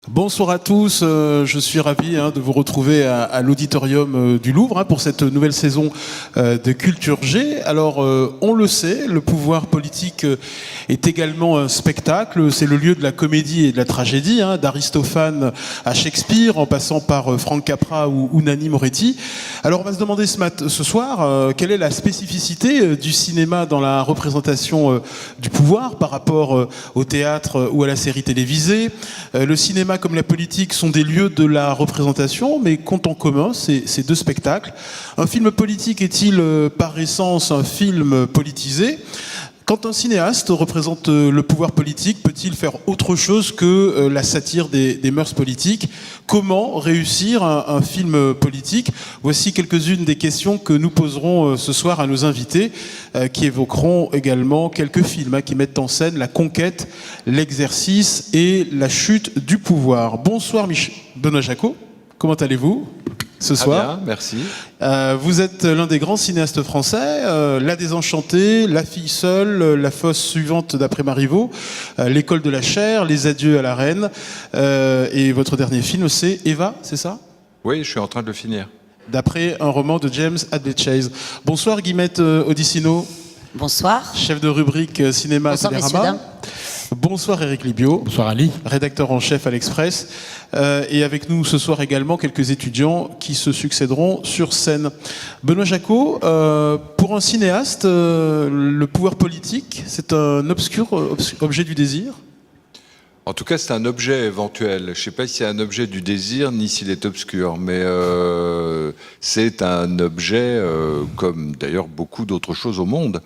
Bonsoir à tous, je suis ravi de vous retrouver à l'auditorium du Louvre pour cette nouvelle saison de Culture G. Alors on le sait, le pouvoir politique est également un spectacle, c'est le lieu de la comédie et de la tragédie, d'Aristophane à Shakespeare en passant par Frank Capra ou Nanni Moretti. Alors on va se demander ce soir quelle est la spécificité du cinéma dans la représentation du pouvoir par rapport au théâtre ou à la série télévisée. Le cinéma comme la politique sont des lieux de la représentation, mais qu'ont en commun ces deux spectacles? Un film politique est-il par essence un film politisé? Quand un cinéaste représente le pouvoir politique, peut-il faire autre chose que la satire des mœurs politiques? Comment réussir un film politique? Voici quelques-unes des questions que nous poserons ce soir à nos invités, qui évoqueront également quelques films qui mettent en scène la conquête, l'exercice et la chute du pouvoir. Bonsoir Benoît Jacot, comment allez-vous ce soir? Bien, merci. Vous êtes l'un des grands cinéastes français, La Désenchantée, La fille seule, La fosse suivante d'après Marivaux, L'école de la chair, Les adieux à la reine, et votre dernier film c'est Eva, c'est ça? Oui, je suis en train de le finir. D'après un roman de James Hadley Chase. Bonsoir Guillemette Odissino. Bonsoir. Chef de rubrique cinéma à Télérama. Bonsoir Éric Libio. Bonsoir Ali. Rédacteur en chef à l'Express. Et avec nous ce soir également quelques étudiants qui se succéderont sur scène. Benoît Jacot, pour un cinéaste, le pouvoir politique, c'est un obscur objet du désir? En tout cas, c'est un objet éventuel. Je ne sais pas si c'est un objet du désir ni s'il est obscur, mais c'est un objet comme d'ailleurs beaucoup d'autres choses au monde.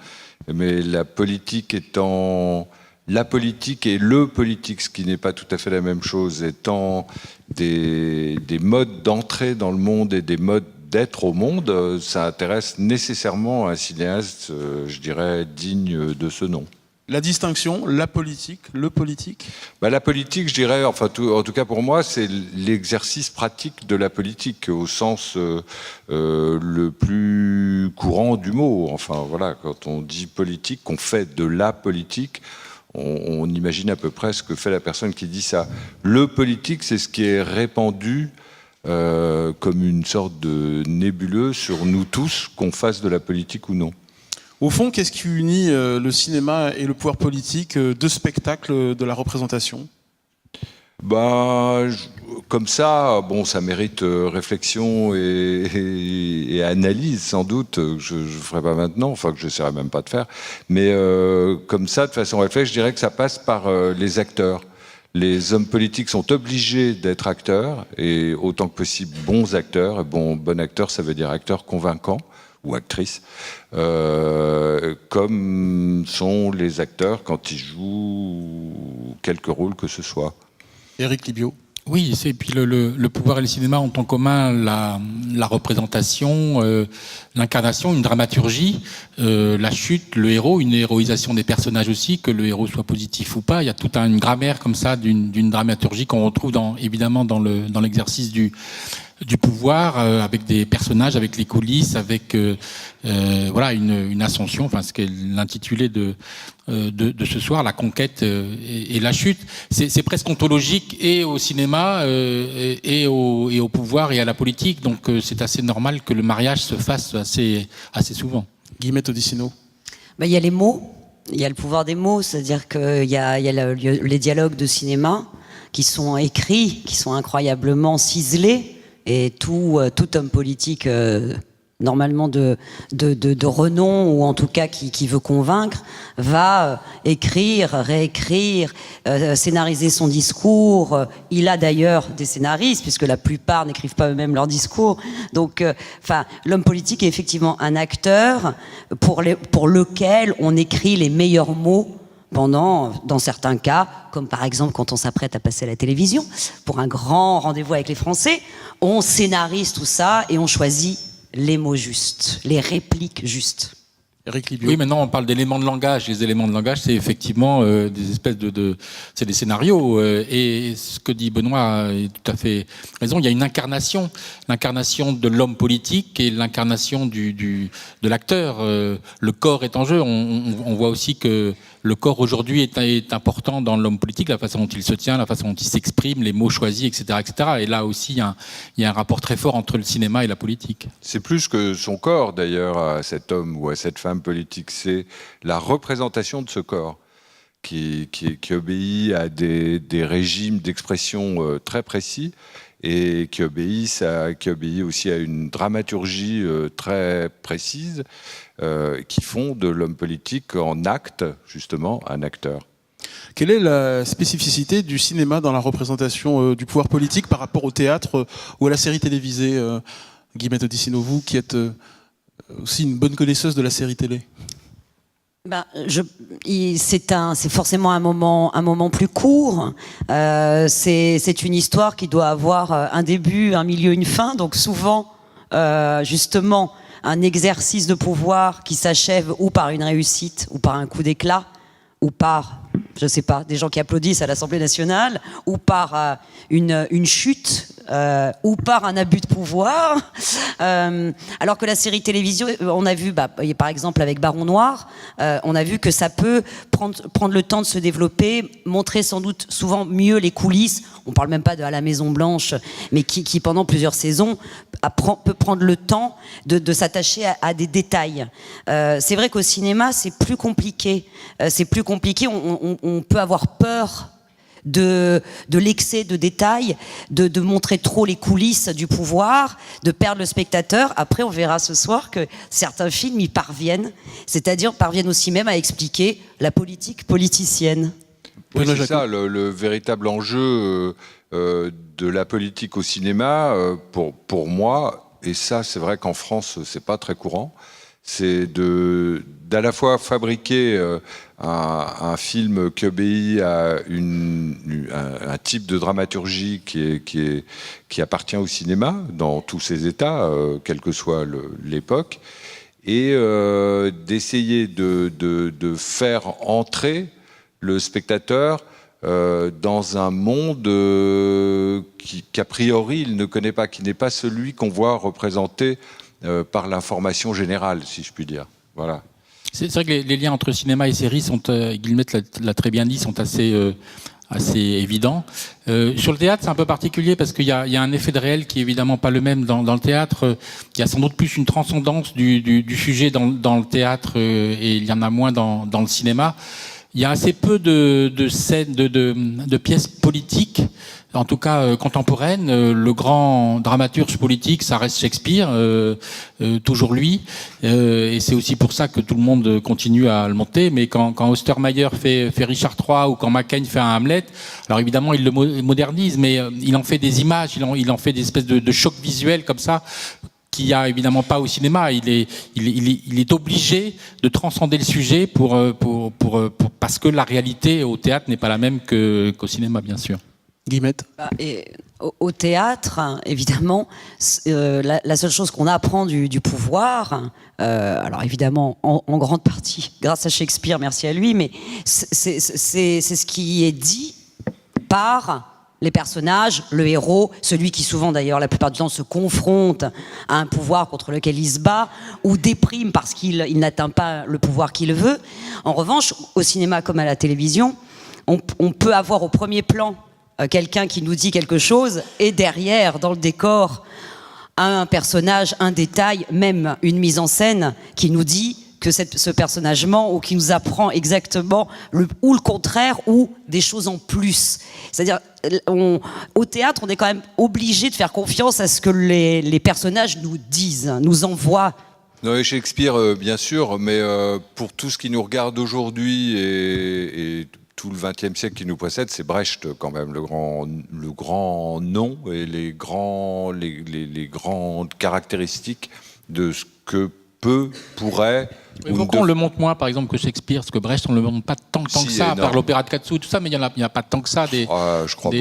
Mais la politique étant... La politique et le politique, ce qui n'est pas tout à fait la même chose, étant des modes d'entrée dans le monde et des modes d'être au monde, ça intéresse nécessairement un cinéaste, je dirais, digne de ce nom. La distinction, la politique, le politique? La politique, je dirais, en tout cas pour moi, c'est l'exercice pratique de la politique au sens le plus courant du mot. Enfin voilà, quand on dit politique, qu'on fait de la politique, on imagine à peu près ce que fait la personne qui dit ça. Le politique, c'est ce qui est répandu comme une sorte de nébuleuse sur nous tous, qu'on fasse de la politique ou non. Au fond, qu'est-ce qui unit le cinéma et le pouvoir politique, deux spectacles de la représentation? Comme ça, bon, ça mérite réflexion et analyse, sans doute, que je ne ferai pas maintenant, enfin que je n'essaierai même pas de faire. Mais comme ça, de façon réflexe, je dirais que ça passe par les acteurs. Les hommes politiques sont obligés d'être acteurs, et autant que possible bons acteurs. Et bon acteur, ça veut dire acteur convaincant, ou actrice, comme sont les acteurs quand ils jouent quelque rôle que ce soit. Éric Libio. Oui, et puis le pouvoir et le cinéma ont en commun la représentation, l'incarnation, une dramaturgie, la chute, le héros, une héroïsation des personnages aussi, que le héros soit positif ou pas. Il y a toute une grammaire comme ça d'une dramaturgie qu'on retrouve évidemment dans l'exercice du pouvoir, avec des personnages, avec les coulisses, avec voilà une ascension, enfin ce qu'est l'intitulé de ce soir, la conquête et la chute. C'est presque ontologique et au cinéma et au pouvoir et à la politique. Donc c'est assez normal que le mariage se fasse assez souvent. Guillemette Odissino. Il y a les mots, il y a le pouvoir des mots, c'est-à-dire qu'il y a les dialogues de cinéma qui sont écrits, qui sont incroyablement ciselés. Et tout homme politique, normalement de renom, ou en tout cas qui veut convaincre, va écrire, réécrire, scénariser son discours. Il a d'ailleurs des scénaristes, puisque la plupart n'écrivent pas eux-mêmes leur discours. Donc, l'homme politique est effectivement un acteur pour lequel on écrit les meilleurs mots dans certains cas, comme par exemple quand on s'apprête à passer à la télévision, pour un grand rendez-vous avec les Français, on scénarise tout ça et on choisit les mots justes, les répliques justes. Éric Libiot. Oui, maintenant on parle d'éléments de langage. Les éléments de langage, c'est effectivement des espèces c'est des scénarios. Et ce que dit Benoît est tout à fait raison. Il y a une incarnation, l'incarnation de l'homme politique et l'incarnation de l'acteur. Le corps est en jeu. On voit aussi que le corps aujourd'hui est important dans l'homme politique, la façon dont il se tient, la façon dont il s'exprime, les mots choisis, etc., etc. Et là aussi, il y a un rapport très fort entre le cinéma et la politique. C'est plus que son corps, d'ailleurs, à cet homme ou à cette femme politique. C'est la représentation de ce corps qui obéit à des régimes d'expression très précis et qui obéit aussi à une dramaturgie très précise qui font de l'homme politique en acte, justement, un acteur. Quelle est la spécificité du cinéma dans la représentation du pouvoir politique par rapport au théâtre ou à la série télévisée, Guillemette Odissino, vous qui êtes aussi une bonne connaisseuse de la série télé? C'est forcément un moment plus court. C'est une histoire qui doit avoir un début, un milieu, une fin. Donc souvent, justement, un exercice de pouvoir qui s'achève ou par une réussite, ou par un coup d'éclat, ou par, je sais pas, des gens qui applaudissent à l'Assemblée nationale, ou par une chute, ou par un abus de pouvoir. Alors que la série télévision, on a vu, par exemple avec Baron Noir, on a vu que ça peut prendre le temps de se développer, montrer sans doute souvent mieux les coulisses. On parle même pas de À la Maison Blanche, mais qui pendant plusieurs saisons peut prendre le temps de s'attacher à des détails. C'est vrai qu'au cinéma, c'est plus compliqué. On peut avoir peur de l'excès de détails, de montrer trop les coulisses du pouvoir, de perdre le spectateur. Après, on verra ce soir que certains films y parviennent, c'est-à-dire parviennent aussi même à expliquer la politique politicienne. Oui, c'est ça, le véritable enjeu de la politique au cinéma, pour moi, et ça c'est vrai qu'en France c'est pas très courant, c'est d'à la fois fabriquer un film qui obéit à un type de dramaturgie qui appartient au cinéma dans tous ses états, quelle que soit l'époque, et d'essayer de faire entrer le spectateur dans un monde qu'a priori il ne connaît pas, qui n'est pas celui qu'on voit représenté par l'information générale, si je puis dire. Voilà. C'est vrai que les liens entre cinéma et série sont, Guillemette l'a très bien dit, sont assez évidents. Sur le théâtre, c'est un peu particulier parce qu'il y a un effet de réel qui est évidemment pas le même dans le théâtre. Il y a sans doute plus une transcendance du sujet dans le théâtre et il y en a moins dans le cinéma. Il y a assez peu de scènes, de pièces politiques, en tout cas contemporaines. Le grand dramaturge politique, ça reste Shakespeare, toujours lui. Et c'est aussi pour ça que tout le monde continue à le monter. Mais quand Ostermeyer fait Richard III ou quand Macaigne fait un Hamlet, alors évidemment il le modernise, mais il en fait des images, il en fait des espèces de chocs visuels comme ça, qu'il n'y a évidemment pas au cinéma. Il est obligé de transcender le sujet parce que la réalité au théâtre n'est pas la même qu'au cinéma, bien sûr. Guillemette. Au théâtre, évidemment, la seule chose qu'on apprend du pouvoir, alors évidemment en grande partie grâce à Shakespeare, merci à lui, mais c'est ce qui est dit par les personnages, le héros, celui qui souvent d'ailleurs la plupart du temps se confronte à un pouvoir contre lequel il se bat ou déprime parce qu'il n'atteint pas le pouvoir qu'il veut. En revanche, au cinéma comme à la télévision, on peut avoir au premier plan quelqu'un qui nous dit quelque chose et derrière, dans le décor, un personnage, un détail, même une mise en scène qui nous dit que ce personnage ment ou qui nous apprend exactement ou le contraire ou des choses en plus. C'est-à-dire, au théâtre, on est quand même obligé de faire confiance à ce que les personnages nous disent, nous envoient. Non, et Shakespeare, bien sûr, mais pour tout ce qui nous regarde aujourd'hui et tout le XXe siècle qui nous précède, c'est Brecht quand même, le grand nom et les grandes caractéristiques de ce que pourrait... Pourquoi on le montre moins, par exemple, que Shakespeare? Parce que Brecht, on le montre pas tant que ça, par l'opéra de Katsu, tout ça, mais il n'y a pas tant que ça. Je crois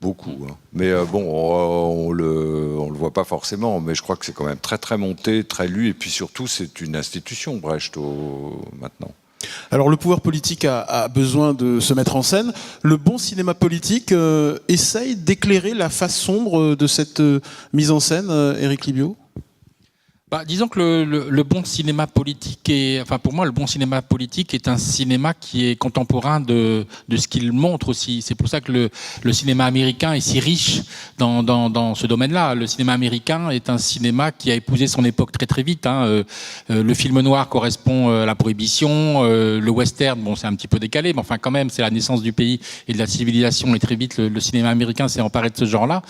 beaucoup. Beaucoup. Hein. Mais bon, on le voit pas forcément, mais je crois que c'est quand même très très monté, très lu, et puis surtout c'est une institution, Brecht, maintenant. Alors le pouvoir politique a besoin de se mettre en scène. Le bon cinéma politique essaye d'éclairer la face sombre de cette mise en scène, Éric Libiot. Disons que le bon cinéma politique pour moi, le bon cinéma politique est un cinéma qui est contemporain de ce qu'il montre aussi. C'est pour ça que le cinéma américain est si riche dans ce domaine-là. Le cinéma américain est un cinéma qui a épousé son époque très très vite. Hein. Le film noir correspond à la prohibition, le western, bon, c'est un petit peu décalé, mais enfin quand même, c'est la naissance du pays et de la civilisation. Et très vite, le cinéma américain s'est emparé de ce genre-là.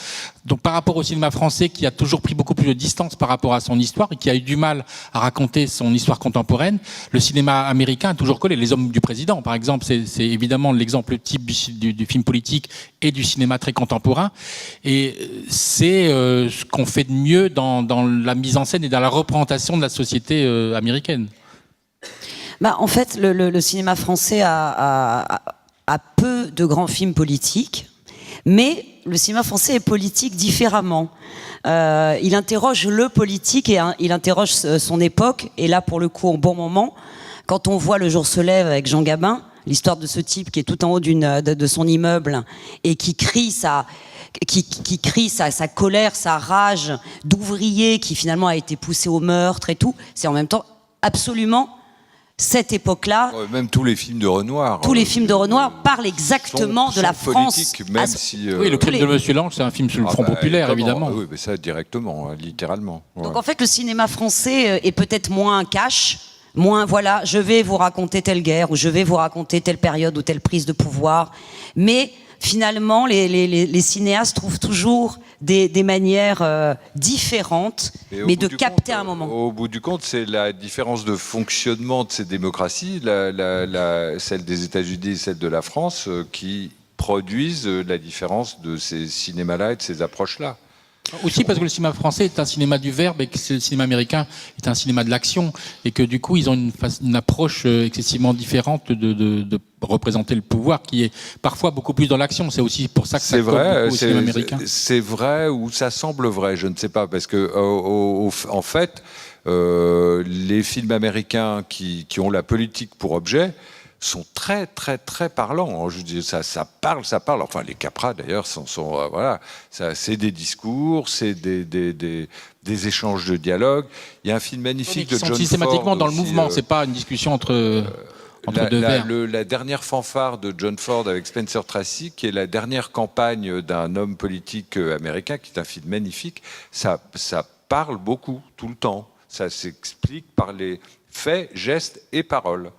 Donc par rapport au cinéma français, qui a toujours pris beaucoup plus de distance par rapport à son histoire, qui a eu du mal à raconter son histoire contemporaine, le cinéma américain a toujours collé. Les Hommes du Président, par exemple, c'est évidemment l'exemple type du film politique et du cinéma très contemporain. Et c'est ce qu'on fait de mieux dans la mise en scène et dans la représentation de la société américaine. En fait, le cinéma français a peu de grands films politiques, mais le cinéma français est politique différemment. Il interroge le politique et il interroge son époque. Et là, pour le coup, au bon moment, quand on voit Le jour se lève avec Jean Gabin, l'histoire de ce type qui est tout en haut de son immeuble et qui crie sa colère, sa rage d'ouvrier qui finalement a été poussé au meurtre et tout, c'est en même temps absolument cette époque-là. Même tous les films de Renoir. Tous les films de Renoir parlent exactement de la France. Même si, oui, Le crime de Monsieur Lange, c'est un film sur le Front populaire, évidemment. Oui, mais ça directement, littéralement. Ouais. Donc en fait, le cinéma français est peut-être moins cash, moins voilà, je vais vous raconter telle guerre ou je vais vous raconter telle période ou telle prise de pouvoir, mais finalement, les cinéastes trouvent toujours des manières différentes, mais de capter un moment. Au bout du compte, c'est la différence de fonctionnement de ces démocraties, celle des États-Unis et celle de la France, qui produisent la différence de ces cinémas-là et de ces approches-là. Aussi parce que le cinéma français est un cinéma du verbe et que le cinéma américain est un cinéma de l'action et que du coup ils ont une approche excessivement différente de représenter le pouvoir qui est parfois beaucoup plus dans l'action. C'est aussi pour ça que ça colle beaucoup au cinéma américain. C'est vrai ou ça semble vrai, je ne sais pas, parce que en fait, les films américains qui ont la politique pour objet sont très très très parlants. Je dis ça parle. Enfin, les Capra d'ailleurs sont voilà. C'est des discours, c'est des échanges de dialogue. Il y a un film magnifique de John Ford. Systématiquement dans le mouvement. C'est pas une discussion entre deux vers. La dernière fanfare de John Ford avec Spencer Tracy, qui est la dernière campagne d'un homme politique américain, qui est un film magnifique. Ça parle beaucoup tout le temps. Ça s'explique par les faits, gestes et paroles.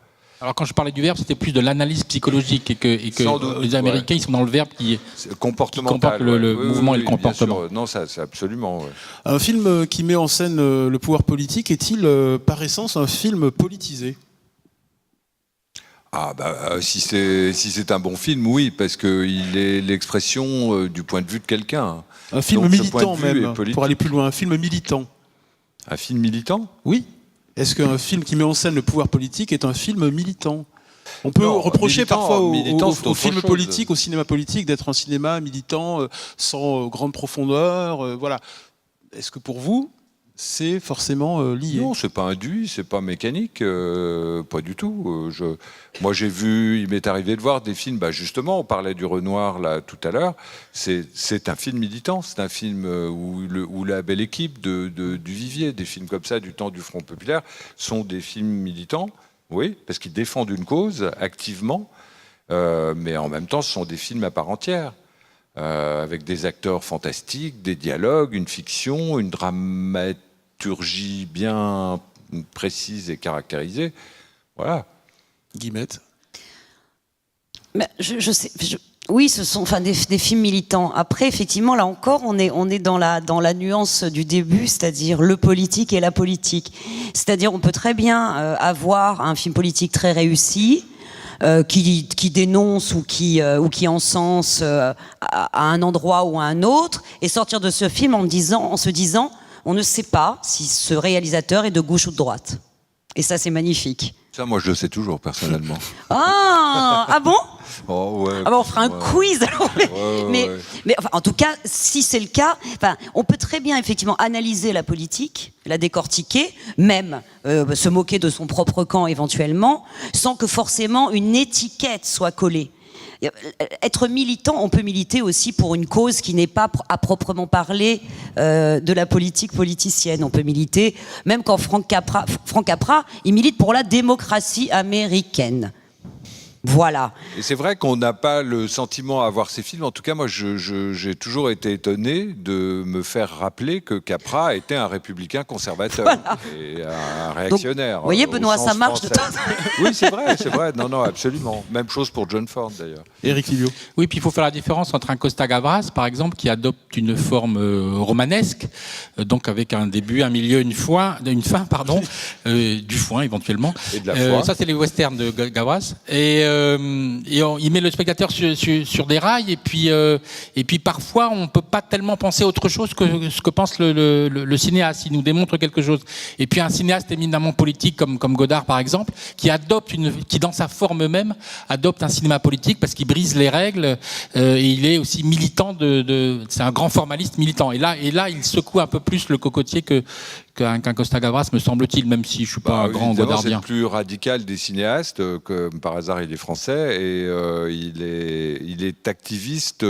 Alors quand je parlais du verbe, c'était plus de l'analyse psychologique et que les Américains, ils sont dans le verbe qui comporte le mouvement et le comportement. Non, ça, c'est absolument. Ouais. Un film qui met en scène le pouvoir politique est-il par essence un film politisé ? Si c'est un bon film, oui, parce qu'il est l'expression du point de vue de quelqu'un. Un film donc, militant même, pour aller plus loin, un film militant. Un film militant ? Oui. Est-ce qu'un film qui met en scène le pouvoir politique est un film militant ? On peut reprocher parfois au film politique, au cinéma politique, d'être un cinéma militant sans grande profondeur. Voilà. Est-ce que pour vous, c'est forcément lié ? Non, c'est pas induit, c'est pas mécanique, pas du tout. Moi, j'ai vu, il m'est arrivé de voir des films. Justement, on parlait du Renoir là tout à l'heure. C'est un film militant, c'est un film où la belle équipe du Vivier, des films comme ça du temps du Front populaire, sont des films militants. Oui, parce qu'ils défendent une cause activement, mais en même temps, ce sont des films à part entière. Avec des acteurs fantastiques, des dialogues, une fiction, une dramaturgie bien précise et caractérisée. Voilà. Guillemette. Mais oui, ce sont des films militants. Après, effectivement, là encore, on est dans la nuance du début, c'est-à-dire le politique et la politique. C'est-à-dire, on peut très bien avoir un film politique très réussi, qui dénonce ou qui encense à un endroit ou à un autre, et sortir de ce film en se disant, on ne sait pas si ce réalisateur est de gauche ou de droite. Et ça, c'est magnifique. Ça, moi, je le sais toujours, personnellement. Ah bon? Oh, ouais. Ah ben on fera un quiz. Alors, mais enfin, en tout cas, si c'est le cas, enfin, on peut très bien effectivement analyser la politique, la décortiquer, même se moquer de son propre camp éventuellement, sans que forcément une étiquette soit collée. Être militant, on peut militer aussi pour une cause qui n'est pas à proprement parler de la politique politicienne. On peut militer, même quand Frank Capra, il milite pour la démocratie américaine. Voilà. Et c'est vrai qu'on n'a pas le sentiment à voir ces films. En tout cas, moi, j'ai toujours été étonné de me faire rappeler que Capra était un républicain conservateur et un réactionnaire. Donc, vous voyez, Benoît, ça marche de temps en temps. Oui, c'est vrai. Non, absolument. Même chose pour John Ford, d'ailleurs. Éric Livio. Oui, puis il faut faire la différence entre un Costa Gavras, par exemple, qui adopte une forme romanesque, donc avec un début, un milieu, une fin, du foin éventuellement. Et de la foi. Ça, c'est les westerns de Gavras. Il met le spectateur sur des rails et puis parfois on peut pas tellement penser autre chose que ce que pense le cinéaste. Il nous démontre quelque chose. Et puis un cinéaste éminemment politique comme Godard par exemple, qui dans sa forme même adopte un cinéma politique parce qu'il brise les règles et il est aussi militant c'est un grand formaliste militant. Et là il secoue un peu plus le cocotier qu'un Costa Gavras, me semble-t-il, même si je suis pas un grand Godardien. C'est le plus radical des cinéastes, comme par hasard il est français, et il est activiste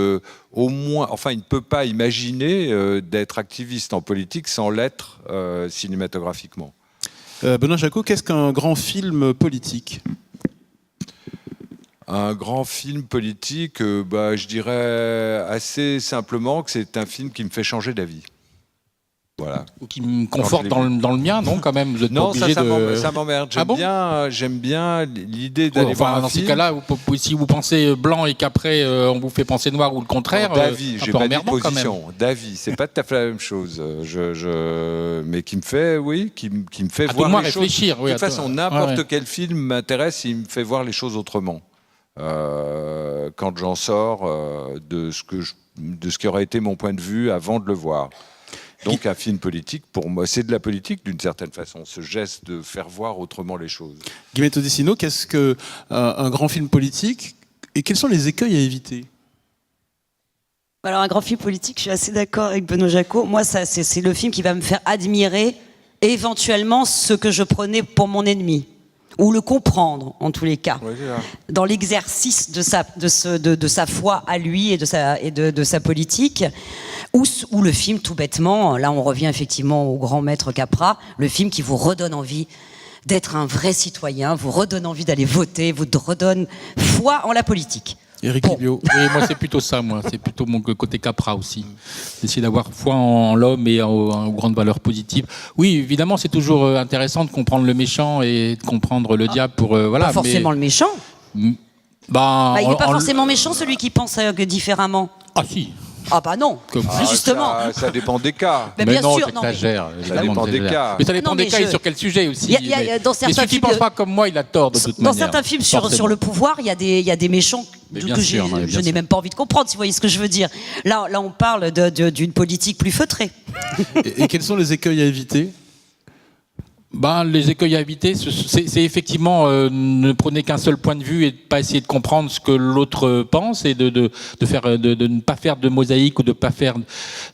au moins, enfin il ne peut pas imaginer d'être activiste en politique sans l'être cinématographiquement. Benoît Jacot, qu'est-ce qu'un grand film politique ? Un grand film politique, je dirais assez simplement que c'est un film qui me fait changer d'avis. Voilà. Ou qui me conforte dans le mien, non, quand même, vous êtes non, pas obligé ça m'emmerde. J'aime bien l'idée d'aller voir un dans film. Ces cas-là, si vous pensez blanc et qu'après on vous fait penser noir ou le contraire, d'avis, j'ai pas dit position. Quand même. D'avis, c'est pas tout à fait la même chose. Mais qui me fait, qui me fait voir les réfléchir. choses. De toute façon, n'importe quel film m'intéresse, il me fait voir les choses autrement. Quand j'en sors de ce qui aurait été mon point de vue avant de le voir. Donc un film politique, pour moi, c'est de la politique d'une certaine façon, ce geste de faire voir autrement les choses. Guillemette Odessino, qu'est-ce qu'un grand film politique et quels sont les écueils à éviter ? Alors un grand film politique, je suis assez d'accord avec Benoît Jacot. Moi, c'est le film qui va me faire admirer éventuellement ce que je prenais pour mon ennemi. Ou le comprendre, en tous les cas, dans l'exercice de sa foi à lui et de sa politique, ou le film, tout bêtement, là on revient effectivement au grand maître Capra, le film qui vous redonne envie d'être un vrai citoyen, vous redonne envie d'aller voter, vous redonne foi en la politique. Éric Livio. Oui, moi c'est plutôt ça, c'est plutôt mon côté Capra aussi. D'essayer d'avoir foi en l'homme et aux grandes valeurs positives. Oui, évidemment, c'est toujours intéressant de comprendre le méchant et de comprendre le diable pour Pas forcément le méchant. Il n'est pas forcément méchant celui qui pense différemment. Ah si. Ah bah non, justement. Ça dépend des cas. Mais bien non, sûr, t'exagères. Ça dépend des cas. Mais ça dépend des cas et sur quel sujet aussi. Dans certains celui qui pense pas comme moi, il a tort de toute manière. Dans certains films sur le pouvoir, il y a des méchants que je n'ai même pas envie de comprendre, si vous voyez ce que je veux dire. Là on parle d'une politique plus feutrée. Et quels sont les écueils à éviter ? Les écueils à éviter, c'est effectivement ne prenez qu'un seul point de vue et de pas essayer de comprendre ce que l'autre pense et de ne pas faire de mosaïque ou de pas faire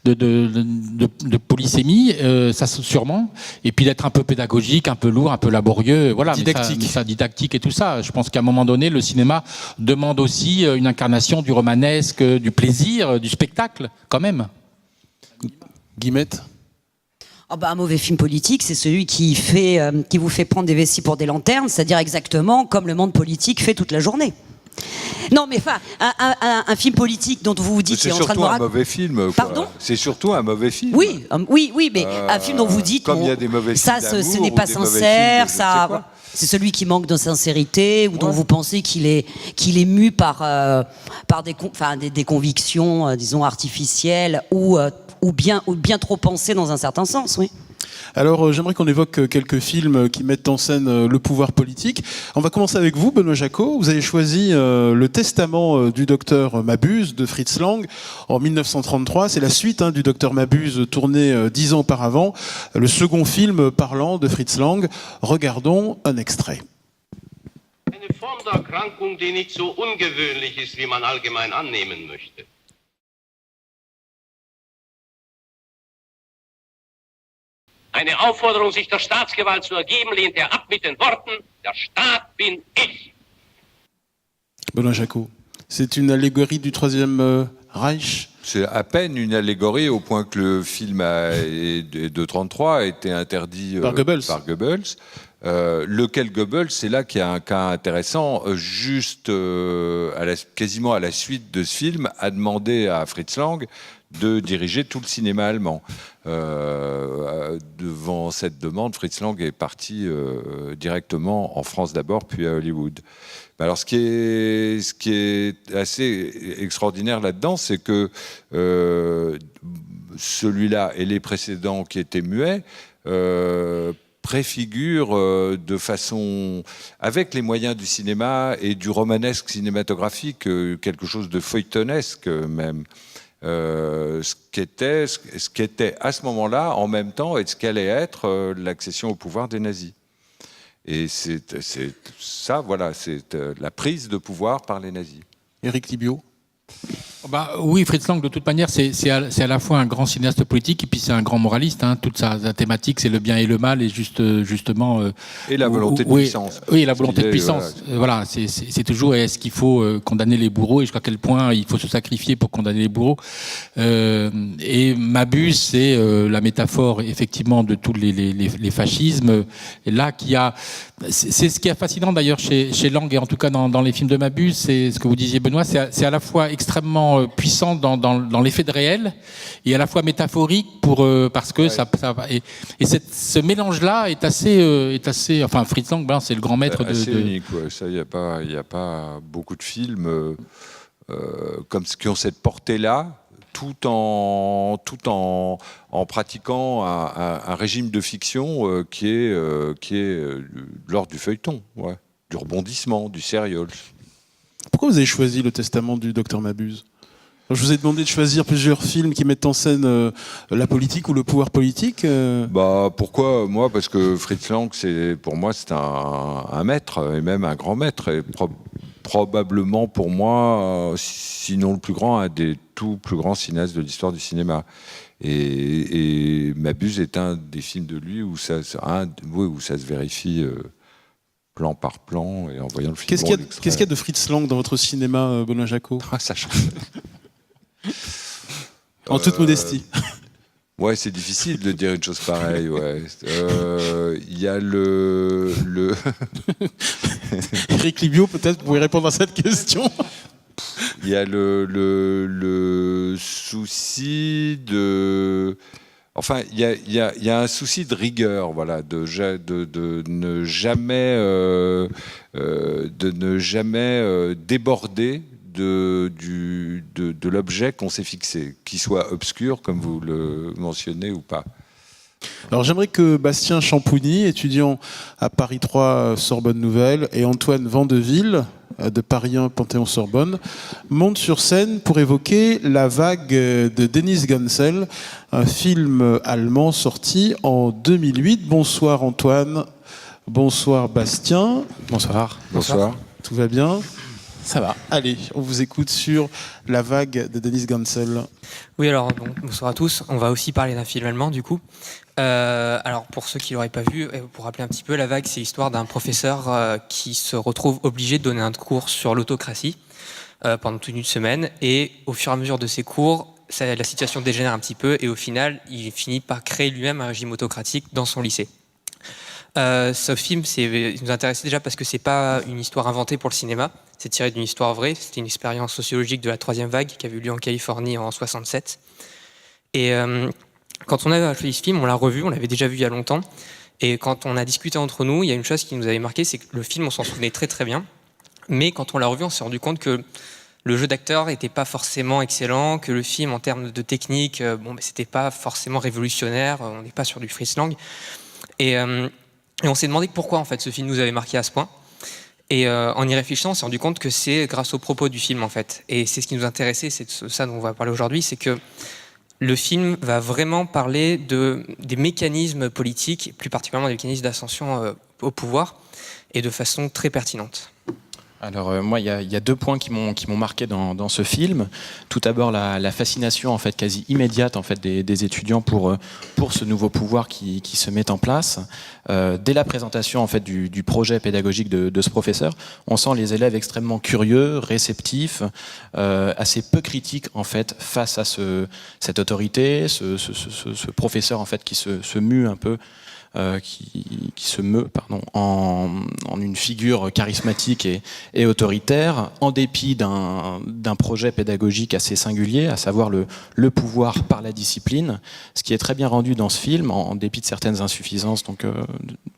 de polysémie, ça sûrement. Et puis d'être un peu pédagogique, un peu lourd, un peu laborieux, voilà. Didactique et tout ça. Je pense qu'à un moment donné, le cinéma demande aussi une incarnation du romanesque, du plaisir, du spectacle, quand même. Guillemette. Un mauvais film politique, c'est celui qui vous fait prendre des vessies pour des lanternes, c'est-à-dire exactement comme le monde politique fait toute la journée. Non, mais enfin, un film politique dont vous vous dites qu'il est en train de C'est surtout un mauvais film. Pardon ? C'est surtout un mauvais film. Oui, mais un film dont vous dites comme il y a des mauvais films d'amour, ce n'est pas sincère, c'est celui qui manque de sincérité ou dont vous pensez qu'il est mu par des convictions, disons artificielles ou bien trop pensées dans un certain sens, oui. Alors, j'aimerais qu'on évoque quelques films qui mettent en scène le pouvoir politique. On va commencer avec vous, Benoît Jacot. Vous avez choisi Le Testament du docteur Mabuse de Fritz Lang en 1933. C'est la suite du docteur Mabuse, tourné 10 ans auparavant. Le second film parlant de Fritz Lang. Regardons un extrait. Eine Form der Erkrankung, die nicht so ungewöhnlich ist, wie man allgemein annehmen möchte. Eine Aufforderung, sich der Staatsgewalt zu ergeben, lehnt er ab mit den Worten: Der Staat bin ich. Benoît Jacot, c'est une allégorie du Troisième Reich. C'est à peine une allégorie au point que le film de 1933 a été interdit Par Goebbels. Lequel Goebbels, c'est là qu'il y a un cas intéressant, juste quasiment à la suite de ce film, a demandé à Fritz Lang de diriger tout le cinéma allemand. Devant cette demande, Fritz Lang est parti directement en France d'abord, puis à Hollywood. Alors, ce qui est assez extraordinaire là-dedans, c'est que celui-là et les précédents qui étaient muets préfigurent de façon, avec les moyens du cinéma et du romanesque cinématographique, quelque chose de feuilletonesque même. Ce qu'était à ce moment-là, en même temps, et ce qu'allait être l'accession au pouvoir des nazis. Et c'est ça, voilà, c'est la prise de pouvoir par les nazis. Éric Thibio. Oui, Fritz Lang, de toute manière, c'est à la fois un grand cinéaste politique et puis c'est un grand moraliste. Toute sa thématique, c'est le bien et le mal, et justement. Et la volonté de puissance. Oui, la volonté de puissance. Voilà, c'est toujours est-ce qu'il faut condamner les bourreaux et jusqu'à quel point il faut se sacrifier pour condamner les bourreaux. Et Mabuse, c'est la métaphore effectivement de tous les fascismes. Et là, c'est ce qui est fascinant d'ailleurs chez Lang, et en tout cas dans les films de Mabuse, c'est ce que vous disiez, Benoît, c'est à la fois extrêmement puissant dans l'effet de réel et à la fois métaphorique parce que ça et ce mélange-là est assez enfin Fritz Lang, c'est le grand maître assez unique. Ouais. Ça, il y a pas beaucoup de films comme qui ont cette portée-là, tout en pratiquant un régime de fiction qui est de l'ordre du feuilleton, du rebondissement, du sérieux. Pourquoi vous avez choisi Le Testament du docteur Mabuse ? Je vous ai demandé de choisir plusieurs films qui mettent en scène la politique ou le pouvoir politique. Pourquoi ? Moi, parce que Fritz Lang, pour moi, c'est un maître, et même un grand maître. Et probablement, pour moi, sinon le plus grand, un des tout plus grands cinéastes de l'histoire du cinéma. Et Mabuse est un des films de lui où ça se vérifie plan par plan, et en voyant le film. Qu'est-ce qu'il y a de Fritz Lang dans votre cinéma, Benoît Jacot ? Ça change. En toute modestie. Ouais, c'est difficile de dire une chose pareille. Ouais. Il y a Éric Libio, peut-être, vous pouvez répondre à cette question. Il y a le souci de... Enfin, il y a un souci de rigueur, voilà, de ne jamais déborder de l'objet qu'on s'est fixé, qu'il soit obscur, comme vous le mentionnez, ou pas. Alors j'aimerais que Bastien Champouni, étudiant à Paris 3 Sorbonne Nouvelle, et Antoine Vandeville, de Paris 1 Panthéon-Sorbonne, montent sur scène pour évoquer La Vague de Dennis Gansel, un film allemand sorti en 2008. Bonsoir Antoine, bonsoir Bastien. Bonsoir. Bonsoir. Tout va bien ? Ça va. Allez, on vous écoute sur La Vague de Dennis Gansel. Oui, alors bonsoir à tous. On va aussi parler d'un film allemand du coup. Alors pour ceux qui l'auraient pas vu, pour rappeler un petit peu, La Vague, c'est l'histoire d'un professeur qui se retrouve obligé de donner un cours sur l'autocratie pendant toute une semaine, et au fur et à mesure de ses cours, la situation dégénère un petit peu, et au final, il finit par créer lui-même un régime autocratique dans son lycée. Ce film, il nous intéressait déjà parce que c'est pas une histoire inventée pour le cinéma, c'est tiré d'une histoire vraie. C'était une expérience sociologique de la troisième vague qui avait eu lieu en Californie en 67. Et quand on a choisi ce film, on l'a revu, on l'avait déjà vu il y a longtemps. Et quand on a discuté entre nous, il y a une chose qui nous avait marqué, c'est que le film, on s'en souvenait très très bien. Mais quand on l'a revu, on s'est rendu compte que le jeu d'acteur n'était pas forcément excellent, que le film en termes de technique, c'était pas forcément révolutionnaire, on n'est pas sur du freeslang. Et on s'est demandé pourquoi en fait ce film nous avait marqué à ce point. Et en y réfléchissant, on s'est rendu compte que c'est grâce aux propos du film en fait. Et c'est ce qui nous intéressait, c'est de ça dont on va parler aujourd'hui, c'est que le film va vraiment parler des mécanismes politiques, plus particulièrement des mécanismes d'ascension au pouvoir, et de façon très pertinente. Alors moi, il y a 2 points qui m'ont marqué dans ce film. Tout d'abord, la fascination en fait quasi immédiate en fait des étudiants pour ce nouveau pouvoir qui se met en place. Dès la présentation en fait du projet pédagogique de ce professeur, on sent les élèves extrêmement curieux, réceptifs, assez peu critiques en fait face à cette autorité, ce professeur en fait qui se mue un peu. Qui se meut en une figure charismatique et autoritaire, en dépit d'un projet pédagogique assez singulier, à savoir le pouvoir par la discipline, ce qui est très bien rendu dans ce film, en dépit de certaines insuffisances donc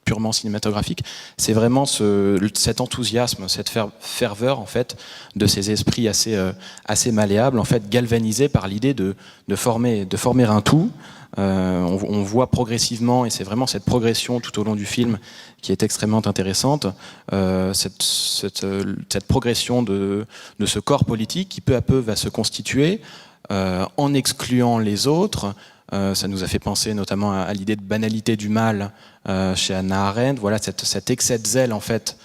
purement cinématographiques. C'est vraiment cet enthousiasme, cette ferveur en fait de ces esprits assez malléables, en fait galvanisés par l'idée de former un tout. On voit progressivement, et c'est vraiment cette progression tout au long du film qui est extrêmement intéressante, cette progression de ce corps politique qui peu à peu va se constituer en excluant les autres. Ça nous a fait penser notamment à l'idée de banalité du mal chez Hannah Arendt. Voilà cet excès de zèle en fait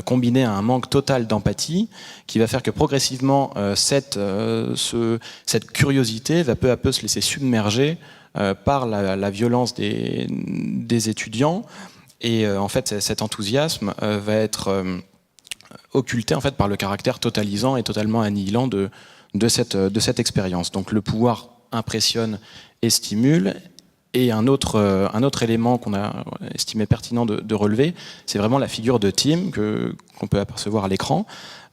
combiné à un manque total d'empathie qui va faire que progressivement cette curiosité va peu à peu se laisser submerger par la violence des étudiants, et en fait cet enthousiasme va être occulté en fait par le caractère totalisant et totalement annihilant de cette expérience. Donc le pouvoir impressionne et stimule. Et un autre élément qu'on a estimé pertinent de relever, c'est vraiment la figure de Tim qu'on peut apercevoir à l'écran.